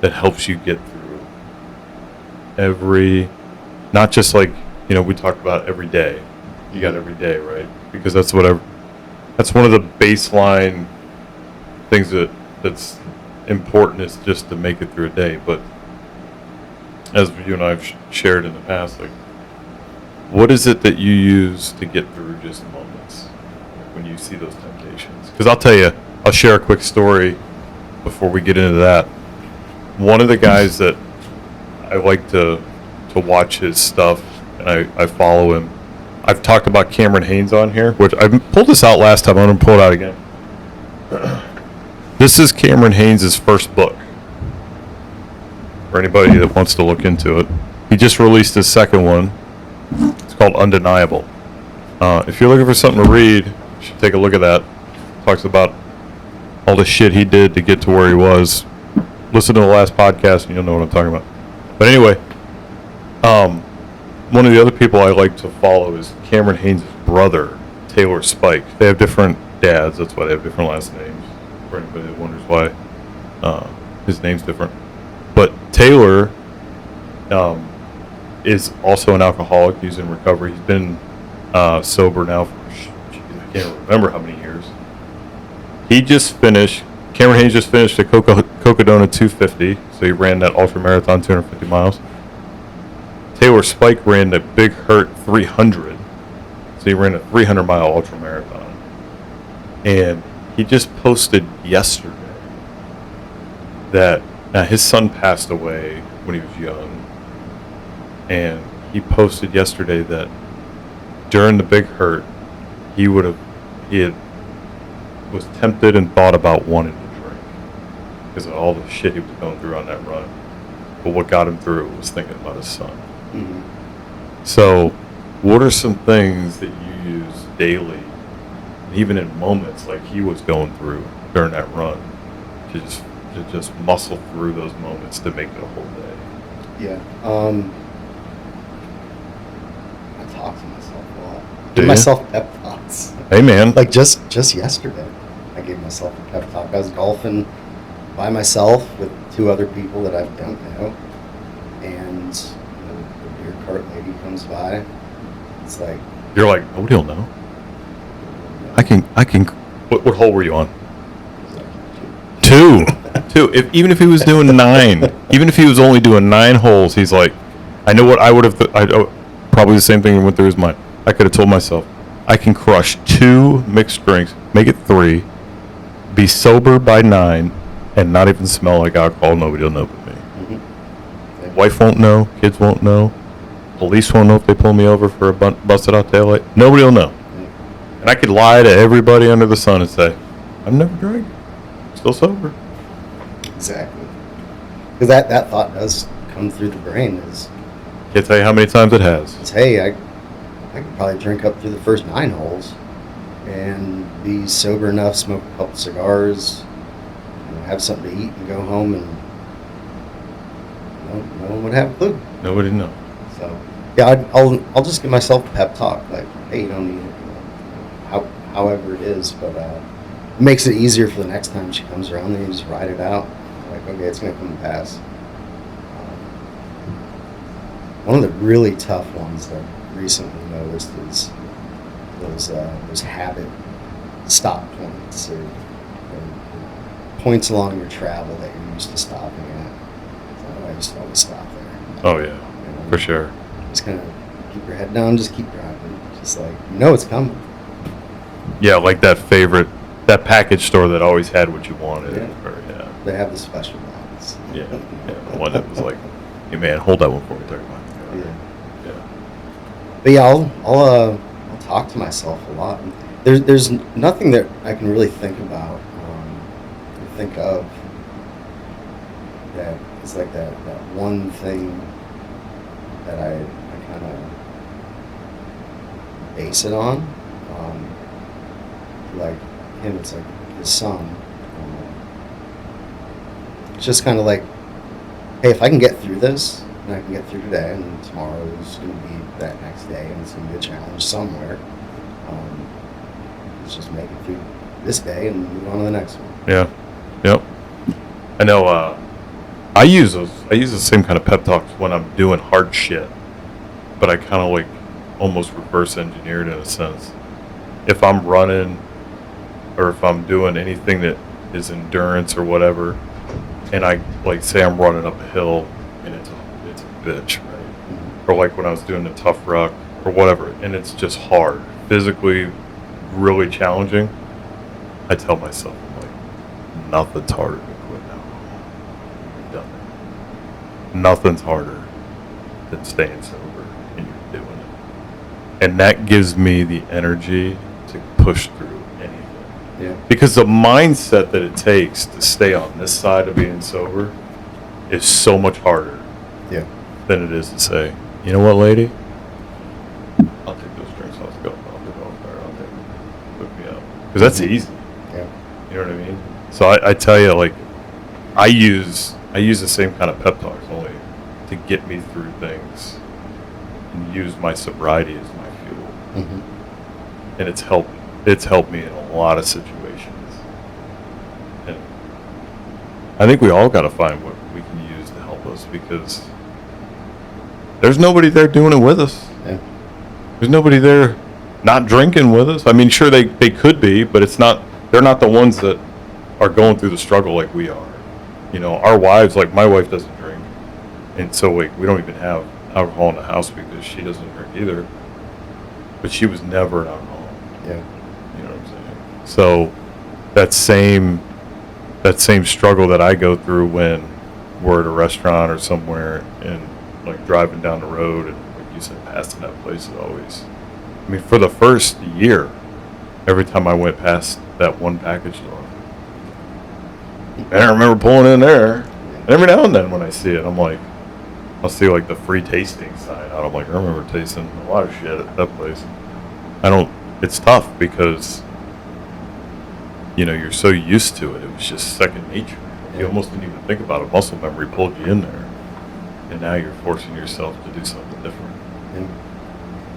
that helps you get through not just like, we talked about every day. You got every day, right? Because that's one of the baseline things that's important is just to make it through a day. But as you and I have shared in the past, like, what is it that you use to get through just moments when you see those temptations? Because I'll tell you, I'll share a quick story before we get into that. One of the guys that I like to watch his stuff, and I follow him. I've talked about Cameron Haynes on here, which I pulled this out last time. I'm going to pull it out again. This is Cameron Haynes' first book. For anybody that wants to look into it. He just released his second one. It's called Undeniable. If you're looking for something to read, you should take a look at that. Talks about all the shit he did to get to where he was. Listen to the last podcast and you'll know what I'm talking about. But anyway, one of the other people I like to follow is Cameron Haynes' brother, Taylor Spike. They have different dads, that's why they have different last names. For anybody that wonders why his name's different. But Taylor is also an alcoholic. He's in recovery. He's been sober now for, I can't remember how many years. Cameron Haynes just finished the Cocodona 250, so he ran that ultra marathon 250 miles. Taylor Spike ran the Big Hurt 300, so he ran a 300-mile ultra marathon. And he just posted yesterday that his son passed away when he was young, and he posted yesterday that during the Big Hurt, he was tempted and thought about wanting to drink because of all the shit he was going through on that run. but what got him through was thinking about his son. Mhm. So, what are some things that you use daily, even in moments like he was going through during that run, to just muscle through those moments to make it a whole day? Yeah. I talk to myself a lot. Do Give you? myself pep talks. Hey, man. Like just yesterday, I gave myself a pep talk. I was golfing by myself with two other people that I don't know, and the beer cart lady comes by. It's like, You're like, nobody will know. I can. What hole were you on? Two. Even if he was doing 9, even if he was only doing 9 holes, he's like, I know what I would have. Probably the same thing that went through his mind. I could have told myself, I can crush 2 mixed drinks, make it 3, be sober by 9, and not even smell like alcohol. Nobody will know but me. Mm-hmm. Wife won't know. Kids won't know. Police won't know if they pull me over for a busted out taillight. Nobody will know. And I could lie to everybody under the sun and say, I've never drank. Still sober. Exactly. Because that thought does come through the brain is, Can't tell you how many times it has. hey, I could probably drink up through the first 9 holes and be sober enough, smoke a couple cigars, have something to eat and go home, and no one would have a clue. Nobody knows. So yeah, I'll just give myself a pep talk, like, hey, you don't need it, however it is, but it makes it easier for the next time she comes around. Then you just ride it out, like, okay, it's gonna come to pass. One of the really tough ones that I recently noticed is those habit stop points, or points along your travel that you're used to stopping at. So I used to always stop there. Oh, yeah. For sure. Just kind of keep your head down, just keep driving. Just like, it's coming. Yeah, like that package store that always had what you wanted. Yeah. Or, yeah. They have the special ones. Yeah. The one that was like, hey, man, hold that one for me. 30 minutes. Yeah. But yeah, I'll talk to myself a lot. There's nothing that I can really think about, or think of, that is like that one thing that I kind of base it on. Like him, it's like his son. It's just kind of like, hey, if I can get through this, and I can get through today, and tomorrow is going to be that next day, and it's going to be a challenge somewhere. Let's just make it through this day and move on to the next one. Yeah. Yep. I know. I use the same kind of pep talks when I'm doing hard shit, but I kind of like almost reverse engineered in a sense. If I'm running, or if I'm doing anything that is endurance or whatever, and I like say I'm running up a hill and it's a bitch, right? Mm-hmm. Or like when I was doing the tough ruck or whatever, and it's just hard, physically really challenging, I tell myself, I'm like, nothing's harder than quitting alcohol. You've done it. Nothing's harder than staying sober, and you're doing it. And that gives me the energy to push through anything. Yeah. Because the mindset that it takes to stay on this side of being sober is so much harder Yeah. than it is to say, you know what, lady? I'll take those drinks. I'll go. I'll take it. Hook me up. Because that's easy. Yeah. You know what I mean? So I tell you, like, I use the same kind of pep talks only to get me through things, and use my sobriety as my fuel. Mm-hmm. And it's helped me in a lot of situations. And I think we all got to find what we can use to help us, because there's nobody there doing it with us. Yeah. There's nobody there not drinking with us. I mean, sure, they could be, but they're not the ones that are going through the struggle like we are. You know, our wives, like my wife doesn't drink, and so like we don't even have alcohol in the house because she doesn't drink either. But she was never an alcoholic. Yeah. You know what I'm saying? So that same struggle that I go through when we're at a restaurant or somewhere and like driving down the road and like you said, passing that place is always, I mean, for the first year, every time I went past that one package store, and I remember pulling in there, and every now and then when I see it, I'm like, I'll see like the free tasting sign out. I'm like, I remember tasting a lot of shit at that place. It's tough because, you're so used to it. It was just second nature. You almost didn't even think about it. Muscle memory pulled you in there. And now you're forcing yourself to do something different. Yeah.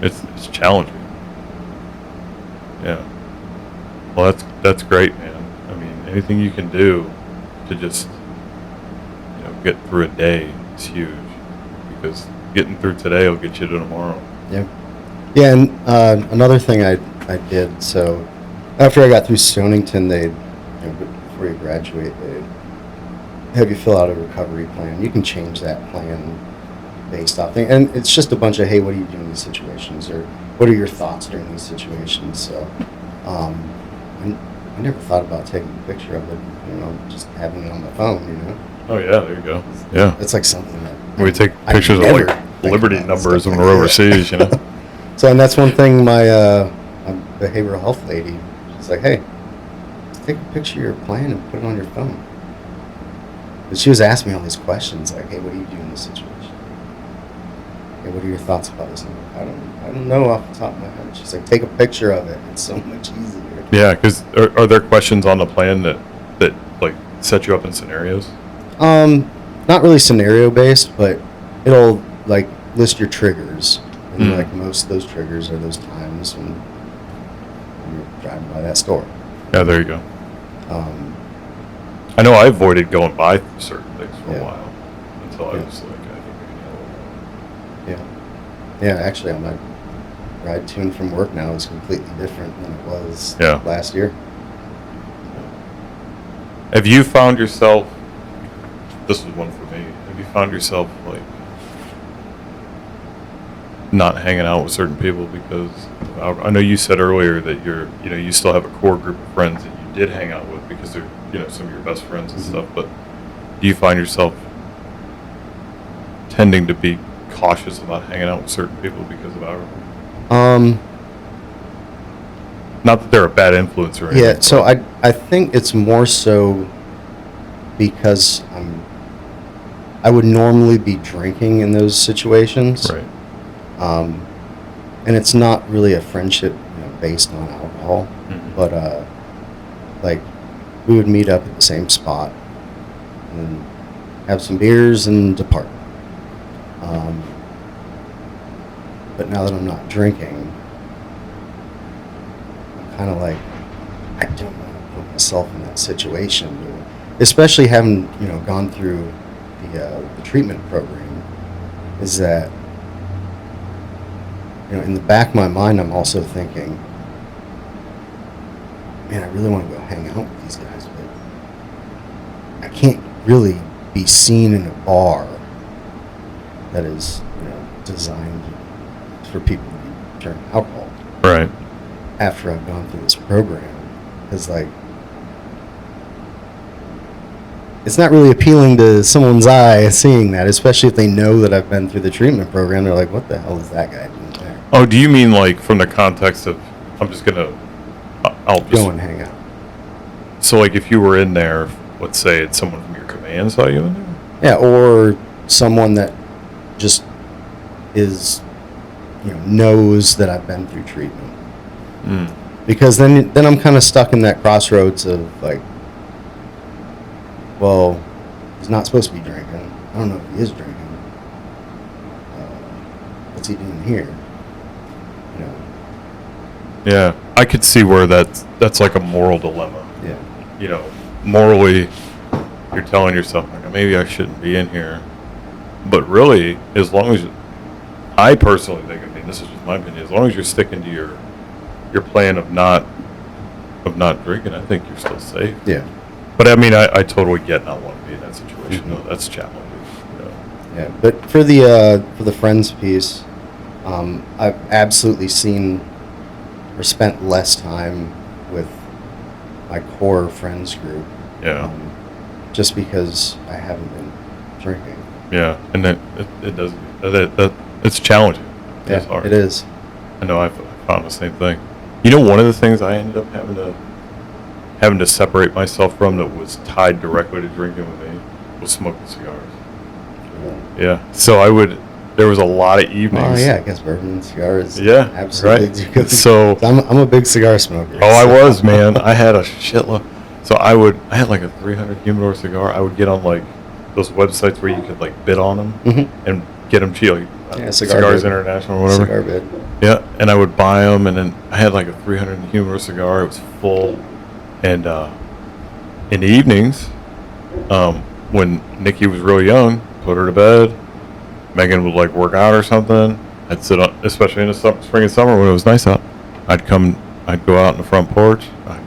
It's challenging. Yeah. Well, that's great, man. I mean, anything you can do to just, get through a day is huge. Because getting through today will get you to tomorrow. Yeah. Yeah, and another thing I did, so after I got through Stonington, before you graduate, they have you fill out a recovery plan. You can change that plan based off things. And it's just a bunch of, hey, what do you do in these situations? Or what are your thoughts during these situations? So I never thought about taking a picture of it, just having it on my phone, Oh, yeah, there you go. Yeah. It's like something that We take pictures of like Liberty numbers when we're overseas, So, and that's one thing my behavioral health lady, she's like, hey, just take a picture of your plan and put it on your phone. But she was asking me all these questions like, hey, what do you do in this situation? Hey, what are your thoughts about this? I'm like, I don't know off the top of my head. She's like, take a picture of it. It's so much easier. Yeah, because are there questions on the plan that like set you up in scenarios? Not really scenario based, but it'll like list your triggers. And like most of those triggers are those times when you're driving by that store. Yeah, there you go. I know I avoided going by certain things for a while until I was like, I think I can handle it. Yeah, actually, on my ride to and from work now is completely different than it was last year. Have you found yourself? This was one for me. Have you found yourself like not hanging out with certain people because I know you said earlier that you still have a core group of friends that you did hang out with because they're some of your best friends and stuff, but do you find yourself tending to be cautious about hanging out with certain people because of alcohol? Not that they're a bad influence or anything. Yeah, so I think it's more so because I would normally be drinking in those situations. Right. And it's not really a friendship based on alcohol, but like we would meet up at the same spot and have some beers and depart. But now that I'm not drinking, I'm kind of like, I don't want to put myself in that situation, especially having gone through the treatment program. Is that in the back of my mind, I'm also thinking, man, I really want to go hang out with these guys, but I can't really be seen in a bar that is designed for people to be drinking alcohol. Right. After I've gone through this program, because it's not really appealing to someone's eye seeing that, especially if they know that I've been through the treatment program. They're like, what the hell is that guy doing there? Oh, do you mean like from the context of I'll just go and hang out? So like if you were in there, let's say it's someone from your command saw you in there? Yeah, or someone that just is, knows that I've been through treatment. Because then I'm kind of stuck in that crossroads of like, well, he's not supposed to be drinking. I don't know if he is drinking. What's he doing here? Yeah, I could see where that's like a moral dilemma. Yeah. Morally, you're telling yourself, like, maybe I shouldn't be in here. But really, as long as I personally think, this is just my opinion, as long as you're sticking to your plan of not drinking, I think you're still safe. Yeah. But I totally get not wanting to be in that situation. No, that's challenging. Yeah, but for the friends piece, I've absolutely seen or spent less time with my core friends group. Yeah. Just because I haven't been drinking. Yeah, and then it does it's challenging. It's hard. It is. I know I found the same thing. One of the things I ended up having to separate myself from that was tied directly to drinking with me was smoking cigars. Yeah. So there was a lot of evenings. Oh yeah, I guess bourbon and cigars. Yeah, absolutely. right. So I'm a big cigar smoker. I was, man. I had a shitload. So I had like a 300 humidor cigar. I would get on like those websites where you could like bid on them and get them cheap, like Cigars bid. International or whatever. Cigar bid. Yeah, and I would buy them, and then I had like a 300 humidor cigar. It was full, and in the evenings, when Nikki was real young, put her to bed. Megan would like work out or something. I'd sit on, especially in the spring and summer when it was nice out. I'd go out on the front porch. I'd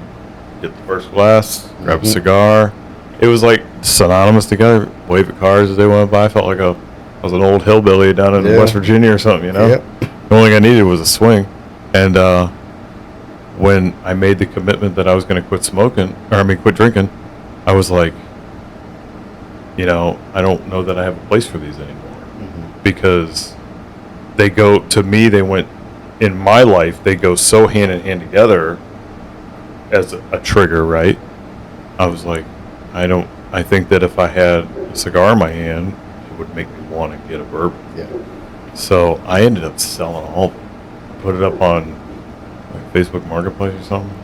get the first glass, grab a cigar. It was like synonymous together. Wave at cars as they went by. I felt like I was an old hillbilly down in West Virginia or something, you know? Yep. The only thing I needed was a swing. And when I made the commitment that I was going to quit drinking, I was like, I don't know that I have a place for these anymore. Because they went, in my life, they go so hand in hand together as a trigger, right? I was like, I think that if I had a cigar in my hand, it would make me want to get a bourbon. Yeah. So I ended up selling all of them. Put it up on like Facebook Marketplace or something.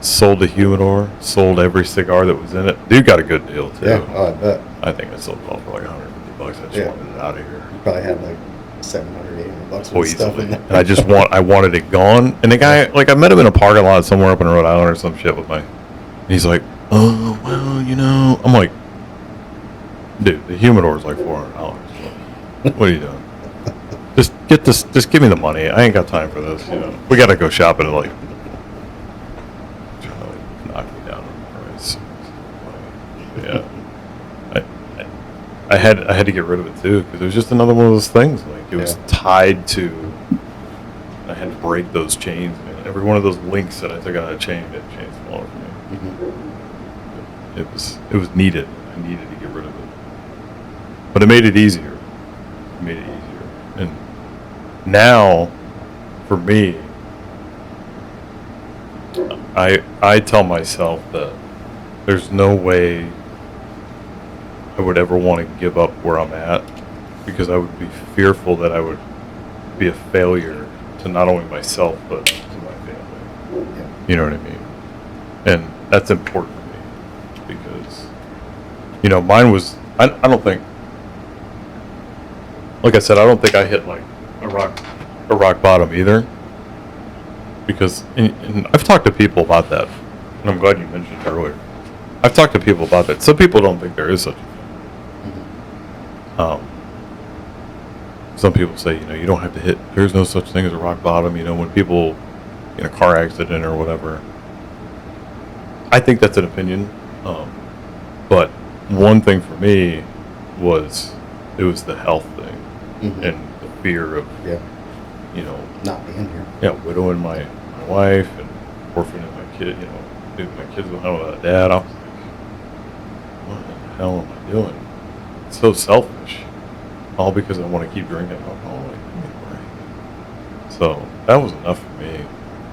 Sold the humidor, sold every cigar that was in it. Dude got a good deal too. Yeah, I bet. I think I sold it all for like $150. I just wanted it out of here. You probably had like $700, $800 Oh, worth of stuff easily. in there. And I wanted it gone. And the guy, like, I met him in a parking lot somewhere up in Rhode Island or some shit and he's like, oh, well, I'm like, dude, the humidor is like $400. What are you doing? Just give me the money. I ain't got time for this, We gotta go shopping and like, trying to like knock me down on the price. Yeah. I had to get rid of it too because it was just another one of those things. Like it was tied to. I had to break those chains, man. Every one of those links that I took out of a chain, that chain's smaller for me. It was needed. I needed to get rid of it, but it made it easier. And now, for me, I tell myself that there's no way I would ever want to give up where I'm at because I would be fearful that I would be a failure to not only myself but to my family. Yeah. You know what I mean? And that's important to me because, mine was, I don't think, like I said, I don't think I hit like a rock bottom either because, and I've talked to people about that, and I'm glad you mentioned it earlier. I've talked to people about that. Some people don't think there is such a thing. Some people say, you don't have to hit, there's no such thing as a rock bottom, when people in a car accident or whatever. I think that's an opinion. But one thing for me was, it was the health thing and the fear of, not being here. Yeah, widowing my wife and orphaning my kid, my kids went home without a dad. I was like, what the hell am I doing? It's so selfish. All because I want to keep drinking alcohol. Like, give me a break. So that was enough for me.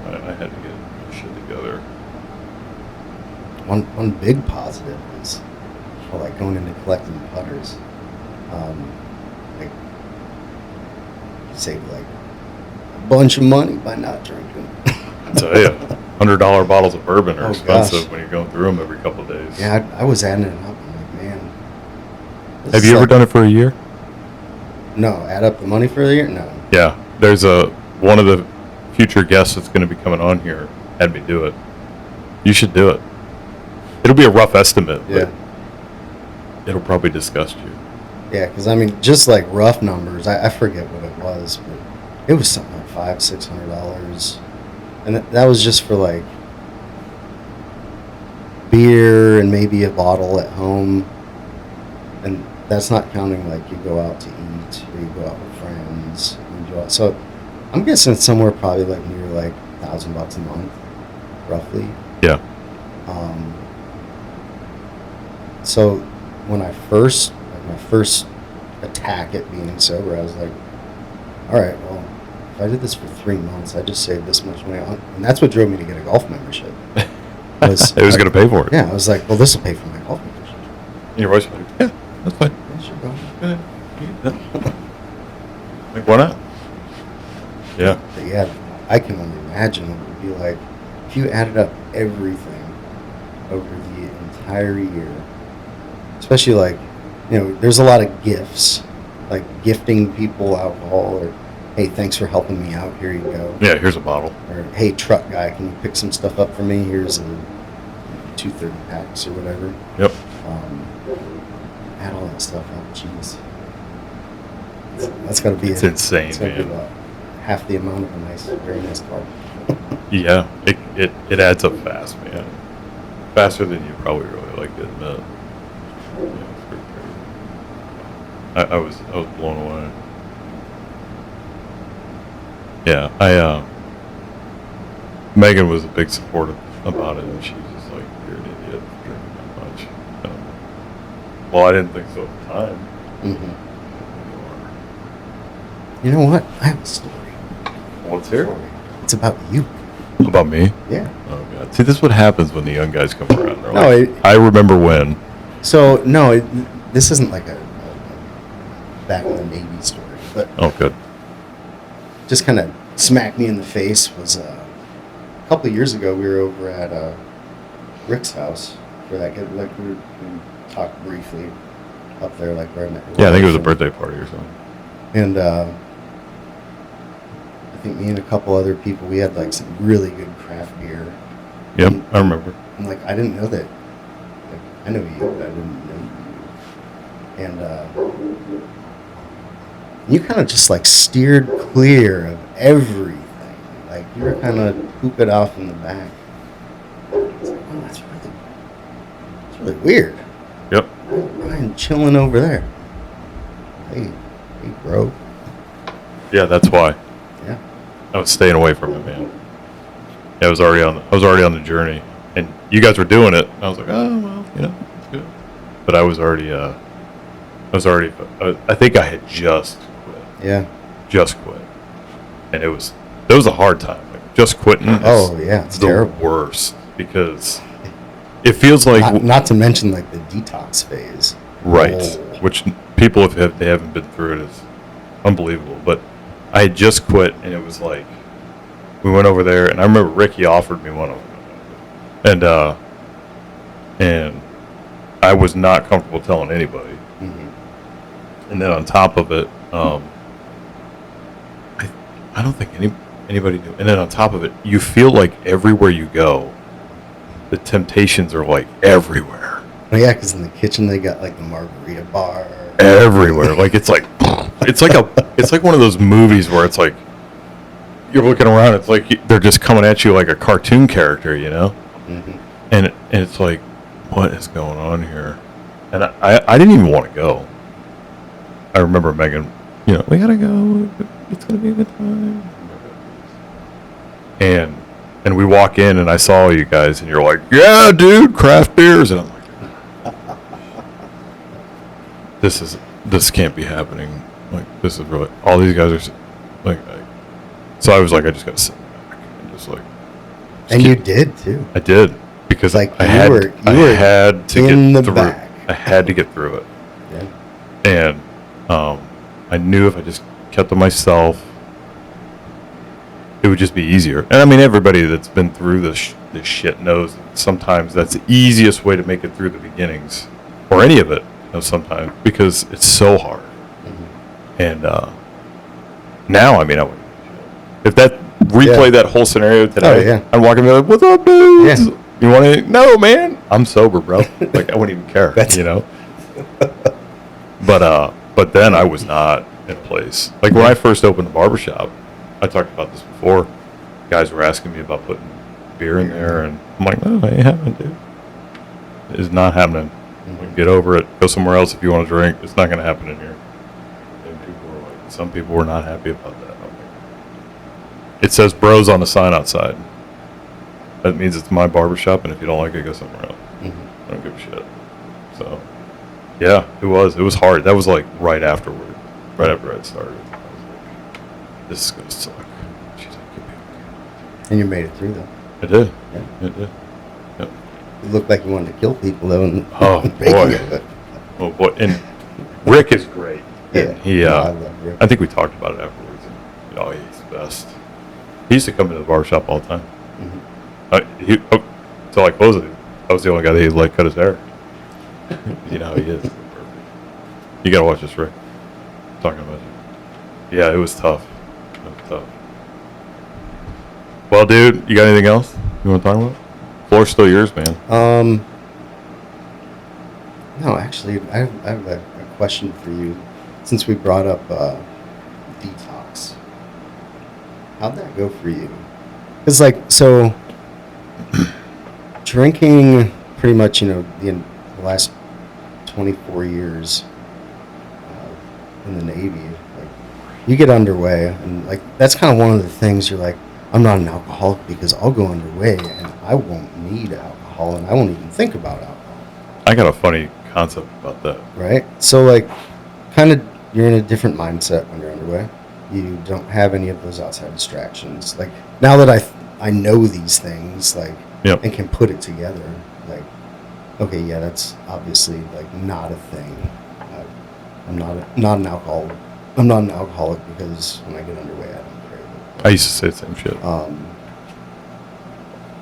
I had to get my shit together. One big positive is, like going into collecting putters. Like you save like a bunch of money by not drinking. I tell you, $100 bottles of bourbon are expensive gosh. when you're going through them every couple of days. Yeah, I was adding it up. I'm like, man. Have you ever done it for a year? No, add up the money for the year? No. Yeah, there's one of the future guests that's going to be coming on here had me do it. You should do it. It'll be a rough estimate, but it'll probably disgust you. Yeah, because just like rough numbers, I forget what it was, but it was something like $500-$600, and that was just for like beer and maybe a bottle at home, and that's not counting like you go out to eat or you go out with friends. And you go out. So I'm guessing it's somewhere probably like near like $1,000 a month, roughly. Yeah. So when my first attack at being sober, I was like, all right, well, if I did this for 3 months, I just saved this much money. And that's what drove me to get a golf membership. It was going to pay for it. Yeah, I was like, well, this will pay for my golf membership. And your wife's like, yeah, that's fine. Yeah, sure, go. Like, why not? Yeah. But yeah, I can only imagine what it would be like if you added up everything over the entire year. Especially like, there's a lot of gifts, like gifting people alcohol, or hey, thanks for helping me out. Here you go. Yeah, here's a bottle. Or hey, truck guy, can you pick some stuff up for me? Here's a 230 packs or whatever. Yep. Add all that stuff up. Jeez. That's got to be It's insane, it's gotta be man. about half the amount of a very nice car. Yeah, it adds up fast, man. Faster than you probably really like to admit. Yeah, it's pretty crazy. I was blown away. Yeah, Megan was a big supporter about it, and she's just like, "You're an idiot for drinking that much." Well, I didn't think so at the time. Mm-hmm. You know what? I have a story. Well, let's hear it. It's about you. About me? Yeah. Oh god. See, this is what happens when the young guys come around. They're No, like, I remember when. So no, this isn't like a back in the Navy story, but Oh, good. just kind of smacked me in the face was a couple of years ago. We were over at Rick's house for that kid. Like we talked briefly up there, like where I met. Yeah, I think it was a birthday party or something. And I think me and a couple other people, we had like some really good craft beer. Yep, I remember. And like I didn't know that. Like I know you, but I didn't know you. And you kind of just like steered clear of everything. Like you were kind of poop it off in the back. It's like, oh, that's really weird. Yep. Ryan chilling over there. Hey, bro. Yeah, that's why. Yeah. I was staying away from it, man. Yeah, I was already on the journey, and you guys were doing it. And I was like, oh well, it's good. But I was already. I think I had just quit. Yeah. Just quit, and it was a hard time. Like, just quitting. Oh yeah, it's the terrible. worst because it feels like Not to mention like the detox phase. right, Oh. which people if they haven't been through it is unbelievable. But I had just quit, and it was like we went over there, and I remember Ricky offered me one of them, and I was not comfortable telling anybody. Mm-hmm. And then on top of it, I don't think anybody knew. And then on top of it, you feel like everywhere you go, the temptations are like everywhere. Oh yeah, because in the kitchen they got like the margarita bar. Everywhere, like it's like one of those movies where it's like you're looking around. It's like they're just coming at you like a cartoon character, Mm-hmm. And it's like, what is going on here? And I didn't even want to go. I remember Megan, we gotta go. It's gonna be a good time. And we walk in, and I saw you guys, and you're like, yeah, dude, craft beers, and I'm like, this can't be happening. Like, this is really all these guys are like. So I was like, I just gotta sit back and just like. And you did too. I did because Like I you had were to in get the through. back. I had to get through it. Yeah. And I knew if I just kept to myself, it would just be easier. And I mean, everybody that's been through this shit knows that sometimes that's the easiest way to make it through the beginnings, or any of it. Sometimes because it's so hard. Mm-hmm. And now, I mean, if that replay that whole scenario today, Oh, yeah. I'm walking there like, "What's up, dudes? Yeah. You want to?" No, man, I'm sober, bro. Like I wouldn't even care, But then I was not in place. Like when I first opened the barbershop, I talked about this before. Guys were asking me about putting beer in there, and I'm like, "No, it ain't happening, dude. It is not happening. Mm-hmm. Get over it. Go somewhere else if you want to drink. It's not going to happen in here." And some people were not happy about that. It says bros on the sign outside. That means it's my barbershop, and if you don't like it, go somewhere else. Mm-hmm. I don't give a shit. So, yeah, it was hard. That was like right after I'd started. I was like, this is going to suck. She's like, you'll be okay. And you made it through though. It did. Yeah. It did. Yep. It looked like you wanted to kill people though. And Oh, boy. Oh, boy. And Rick is great. Yeah. And he, No, I love Rick. I think we talked about it afterwards. And, he's the best. He used to come into the barbershop all the time. Until I closed it, I was the only guy that he'd cut his hair. You know how he is. You gotta watch this, Rick. I'm talking about you. Yeah, it was tough. Well, dude, you got anything else you want to talk about? Floor's still yours, man. No, actually, I have a question for you. Since we brought up detox, how'd that go for you? Because, so drinking pretty much, the last 24 years in the Navy, you get underway, and that's kind of one of the things you're like, I'm not an alcoholic because I'll go underway and I won't need alcohol and I won't even think about alcohol. I got a funny concept about that. Right? So, kind of, you're in a different mindset when you're underway. You don't have any of those outside distractions. Now that I know these things, Yep. and can put it together, okay, yeah, that's obviously, not a thing. I'm not an alcoholic. I'm not an alcoholic because when I get underway, I don't crave it. I used to say the same shit.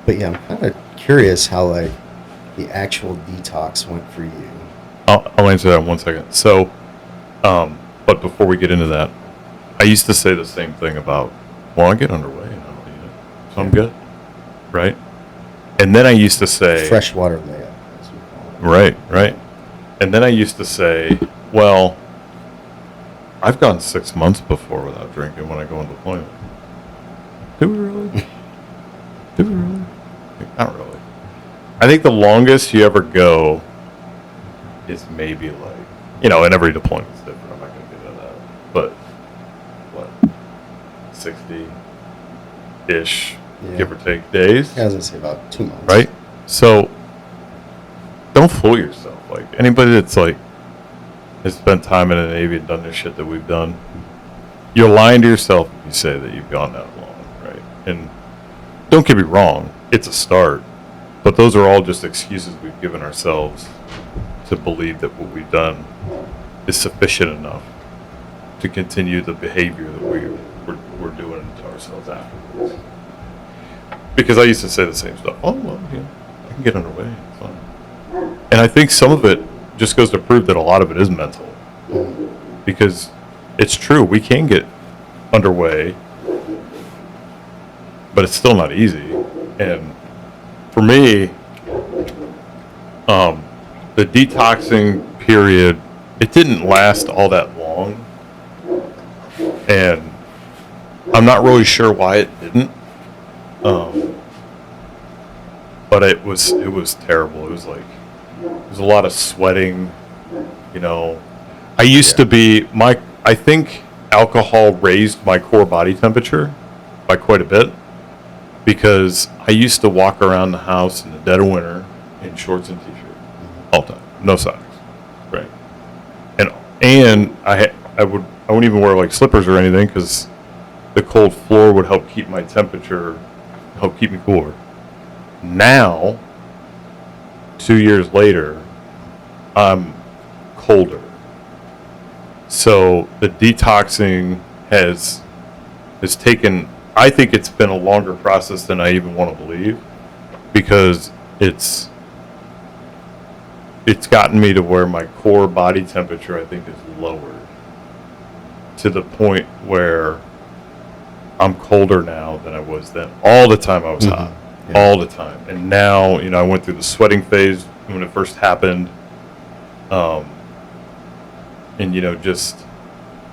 But yeah, I'm kind of curious how the actual detox went for you. I'll answer that in 1 second. So, but before we get into that, I used to say the same thing about, well, I get underway and I don't need it, so I'm good, right? And then I used to say... Freshwater layup, as we call it. Right. And then I used to say, well, I've gone 6 months before without drinking when I go on deployment. Do we really? Not really. I think the longest you ever go is maybe and every deployment is different. I'm not going to get into that. But, 60-ish, give or take, days? Yeah, I was going to say about 2 months. Right? So, don't fool yourself. Anybody that's has spent time in the Navy and done this shit that we've done, you're lying to yourself if you say that you've gone that long, right? And don't get me wrong, it's a start, but those are all just excuses we've given ourselves to believe that what we've done is sufficient enough to continue the behavior that we're doing to ourselves afterwards. Because I used to say the same stuff. Oh, well, I can get underway. It's fine. And I think some of it just goes to prove that a lot of it is mental. Because it's true, we can get underway, but it's still not easy. And for me, the detoxing period, it didn't last all that long. And I'm not really sure why it didn't. But it was terrible. It was a lot of sweating, I used to be, I think alcohol raised my core body temperature by quite a bit because I used to walk around the house in the dead of winter in shorts and t-shirt all the time, no socks, right? And I wouldn't even wear slippers or anything because the cold floor would help keep my temperature, help keep me cooler. Now, 2 years later, I'm colder. So the detoxing has taken, I think it's been a longer process than I even want to believe because it's gotten me to where my core body temperature, I think, is lowered to the point where I'm colder now than I was then. All the time I was hot. Yeah. All the time. And now, I went through the sweating phase when it first happened. And,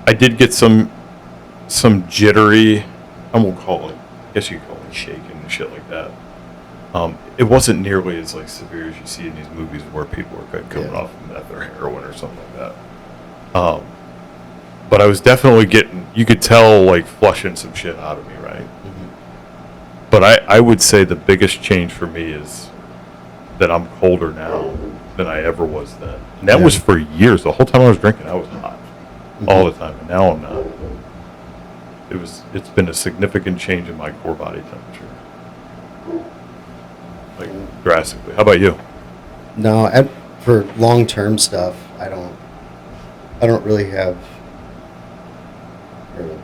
I did get some jittery, I won't call it, I guess you could call it shaking and shit like that. It wasn't nearly as severe as you see in these movies where people are going off meth or heroin or something like that. But I was definitely you could tell flushing some shit out of me, right? Mm-hmm. But I would say the biggest change for me is that I'm colder now than I ever was then. And that was for years. The whole time I was drinking, I was hot all the time, and now I'm not. It's been a significant change in my core body temperature, drastically. How about you? No, for long-term stuff, I don't really have or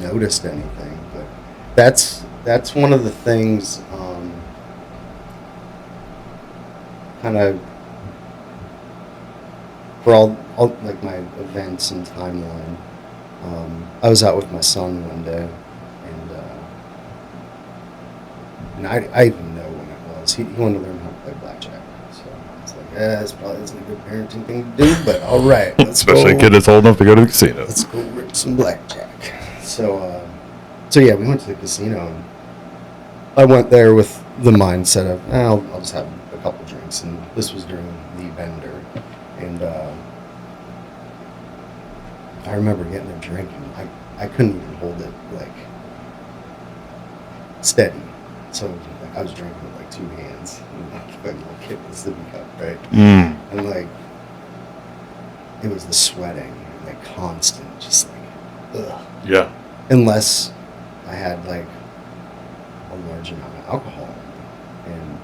noticed anything. But that's one of the things. Kind of for all like my events and timeline. I was out with my son one day, and I even know when it was. He wanted to learn how to play blackjack, so it's like, yeah, this probably isn't a good parenting thing to do, but all right, let's Especially go. a kid that's old enough to go to the casino. Let's go rip some blackjack. So yeah, we went to the casino, and I went there with the mindset of, I'll just have a couple drinks, and this was during the vendor, and I remember getting a drink, and I couldn't even hold it like steady, so like I was drinking with like two hands, and like a little kid with a sippy cup, right? And like it was the sweating, like constant, just like ugh. Yeah. Unless I had like a large amount of alcohol. And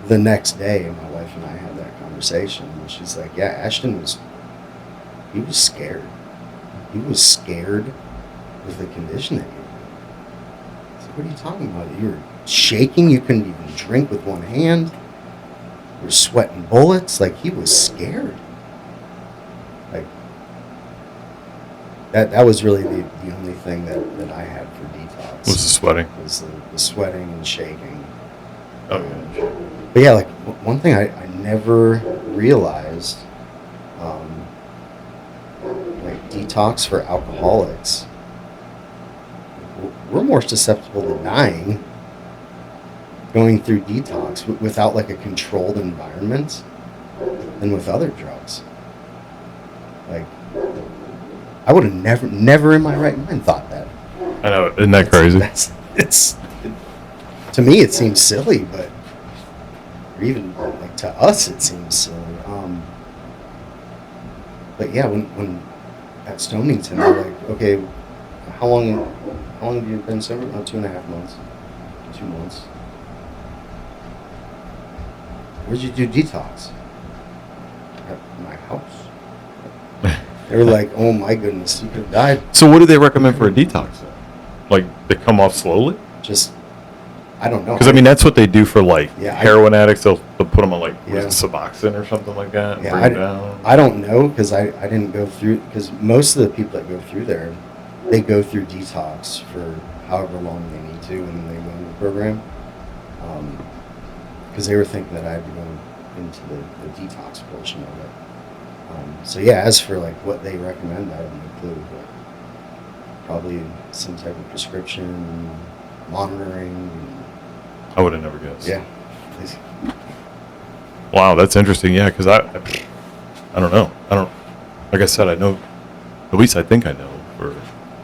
the next day, my wife and I had that conversation, and she's like, yeah, Ashton was scared. He was scared with the condition that you were in. I said, what are you talking about? You were shaking, you couldn't even drink with one hand, you were sweating bullets, like he was scared. Like that was really the only thing that I had for detox. Was the sweating? Was the sweating and shaking. Okay. But yeah, like one thing I never realized, like detox for alcoholics, we're more susceptible to dying going through detox without like a controlled environment than with other drugs. Like I would have never in my right mind thought that. I know, isn't that crazy? To me it seems silly, but or even like to us it seems silly. But yeah, when at Stonington, they're like, okay, how long have you been sober? Oh, 2.5 months, 2 months. Where'd you do detox? At my house. They were like, oh my goodness, you could have died. So what do they recommend for a detox then? Like, they come off slowly? Just, I don't know. Because, I mean, that's what they do for, like, Yeah, heroin addicts. They'll put them on, like, Yeah. Suboxone or something like that. Yeah, Bring them down. I don't know because I didn't go through, because most of the people that go through there, they go through detox for however long they need to, and then they go into the program. Because they were thinking that I had to go into the detox portion of it. So yeah, as for like what they recommend, I have no clue, but probably some type of prescription, monitoring. I would have never guessed. Yeah. Wow, that's interesting. Yeah, because I don't know. Like I said, I know, at least I think I know, for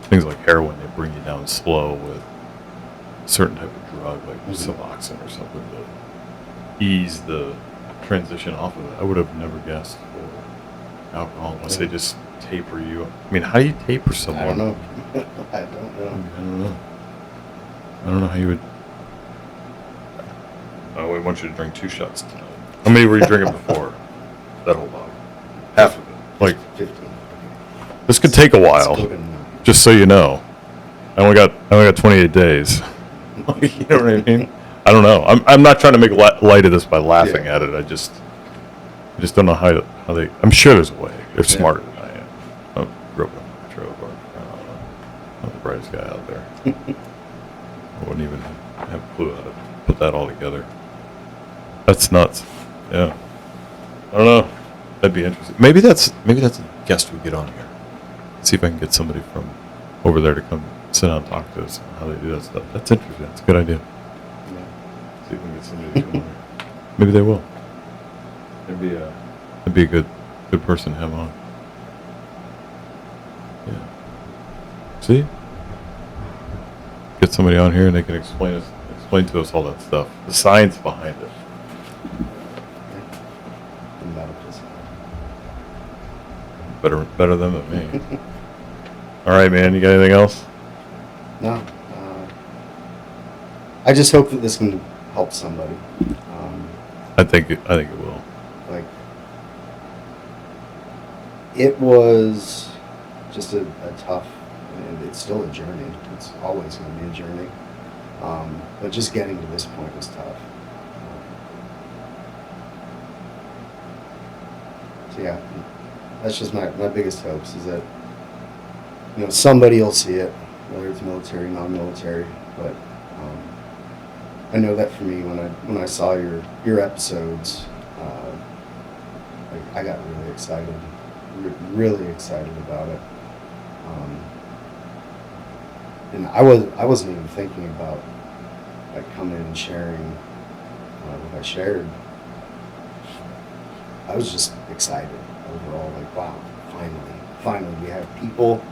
things like heroin, they bring you down slow with a certain type of drug, like Suboxone or something, to ease the transition off of it. I would have never guessed for alcohol unless they just taper you. I mean, how do you taper someone? I don't know. I don't know. I don't know how you would. Oh, we want you to drink 2 shots tonight. How many were you drinking before? That whole bottle. Half of it. Like, 15. this could take a It's while. good enough. Just so you know. I only got 28 days. You know what I mean? I don't know. I'm not trying to make light of this by laughing at it. I just don't know how they. I'm sure there's a way. They're smarter than I am. I grew up in a trailer park. I'm the brightest guy out there. I wouldn't even have a clue how to put that all together. That's nuts. Yeah. I don't know. That'd be interesting. Maybe that's a guest we get on here. See if I can get somebody from over there to come sit down and talk to us on how they do that stuff. That's interesting. That's a good idea. Yeah. See if we can get somebody to come on here. Maybe they will. That'd be a good person to have on. Yeah. See? Get somebody on here and they can explain to us all that stuff. The science behind it. The medical side. Better than me. All right, man. You got anything else? No. I just hope that this can help somebody. I think it will. Like, it was just a tough, and it's still a journey. It's always going to be a journey. But just getting to this point was tough. So yeah, that's just my biggest hopes is that, somebody will see it, whether it's military, non-military. But I know that for me, when I saw your episodes, I got really excited, really excited about it. And I wasn't even thinking about coming in and sharing what I shared. I was just excited overall, wow, finally we have people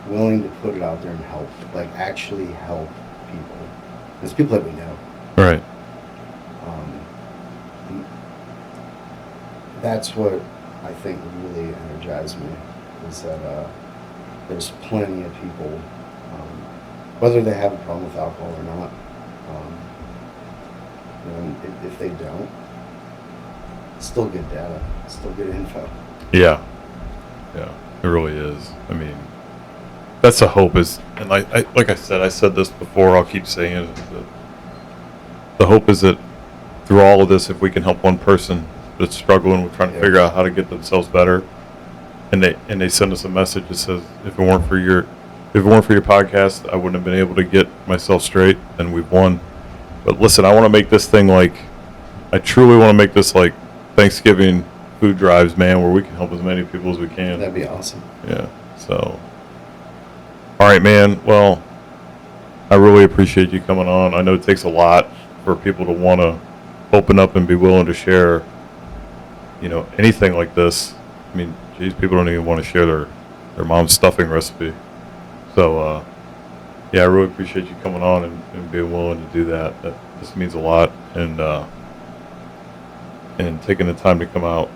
willing to put it out there and help, actually help people. It's people that we know. Right. That's what I think really energized me, is that there's plenty of people, whether they have a problem with alcohol or not, and if they don't, still good data, still good info. Yeah, it really is. I mean, that's the hope is, and I like I said this before, I'll keep saying it, the hope is that through all of this, if we can help one person that's struggling with trying to figure out how to get themselves better, and they send us a message that says, if it weren't for your podcast, I wouldn't have been able to get myself straight, then we've won. But listen, I want to make this thing I truly want to make this like Thanksgiving food drives, man, where we can help as many people as we can. That'd be awesome. Yeah. So, all right, man. Well, I really appreciate you coming on. I know it takes a lot for people to want to open up and be willing to share, anything like this. I mean, geez, people don't even want to share their mom's stuffing recipe. So, yeah, I really appreciate you coming on and being willing to do that. This means a lot, and taking the time to come out.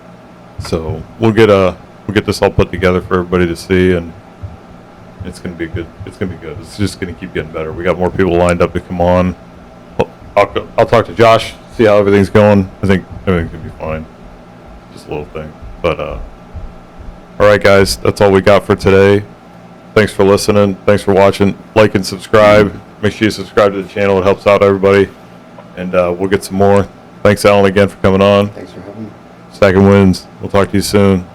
So we'll get this all put together for everybody to see, and it's gonna be good. It's gonna be good. It's just gonna keep getting better. We got more people lined up to come on. I'll talk to Josh, see how everything's going. I think everything's gonna be fine. Just a little thing, but all right, guys, that's all we got for today. Thanks for listening. Thanks for watching. Like and subscribe. Make sure you subscribe to the channel. It helps out everybody, and we'll get some more. Thanks, Alan, again for coming on. Thanks for having me. Stacking wins. We'll talk to you soon.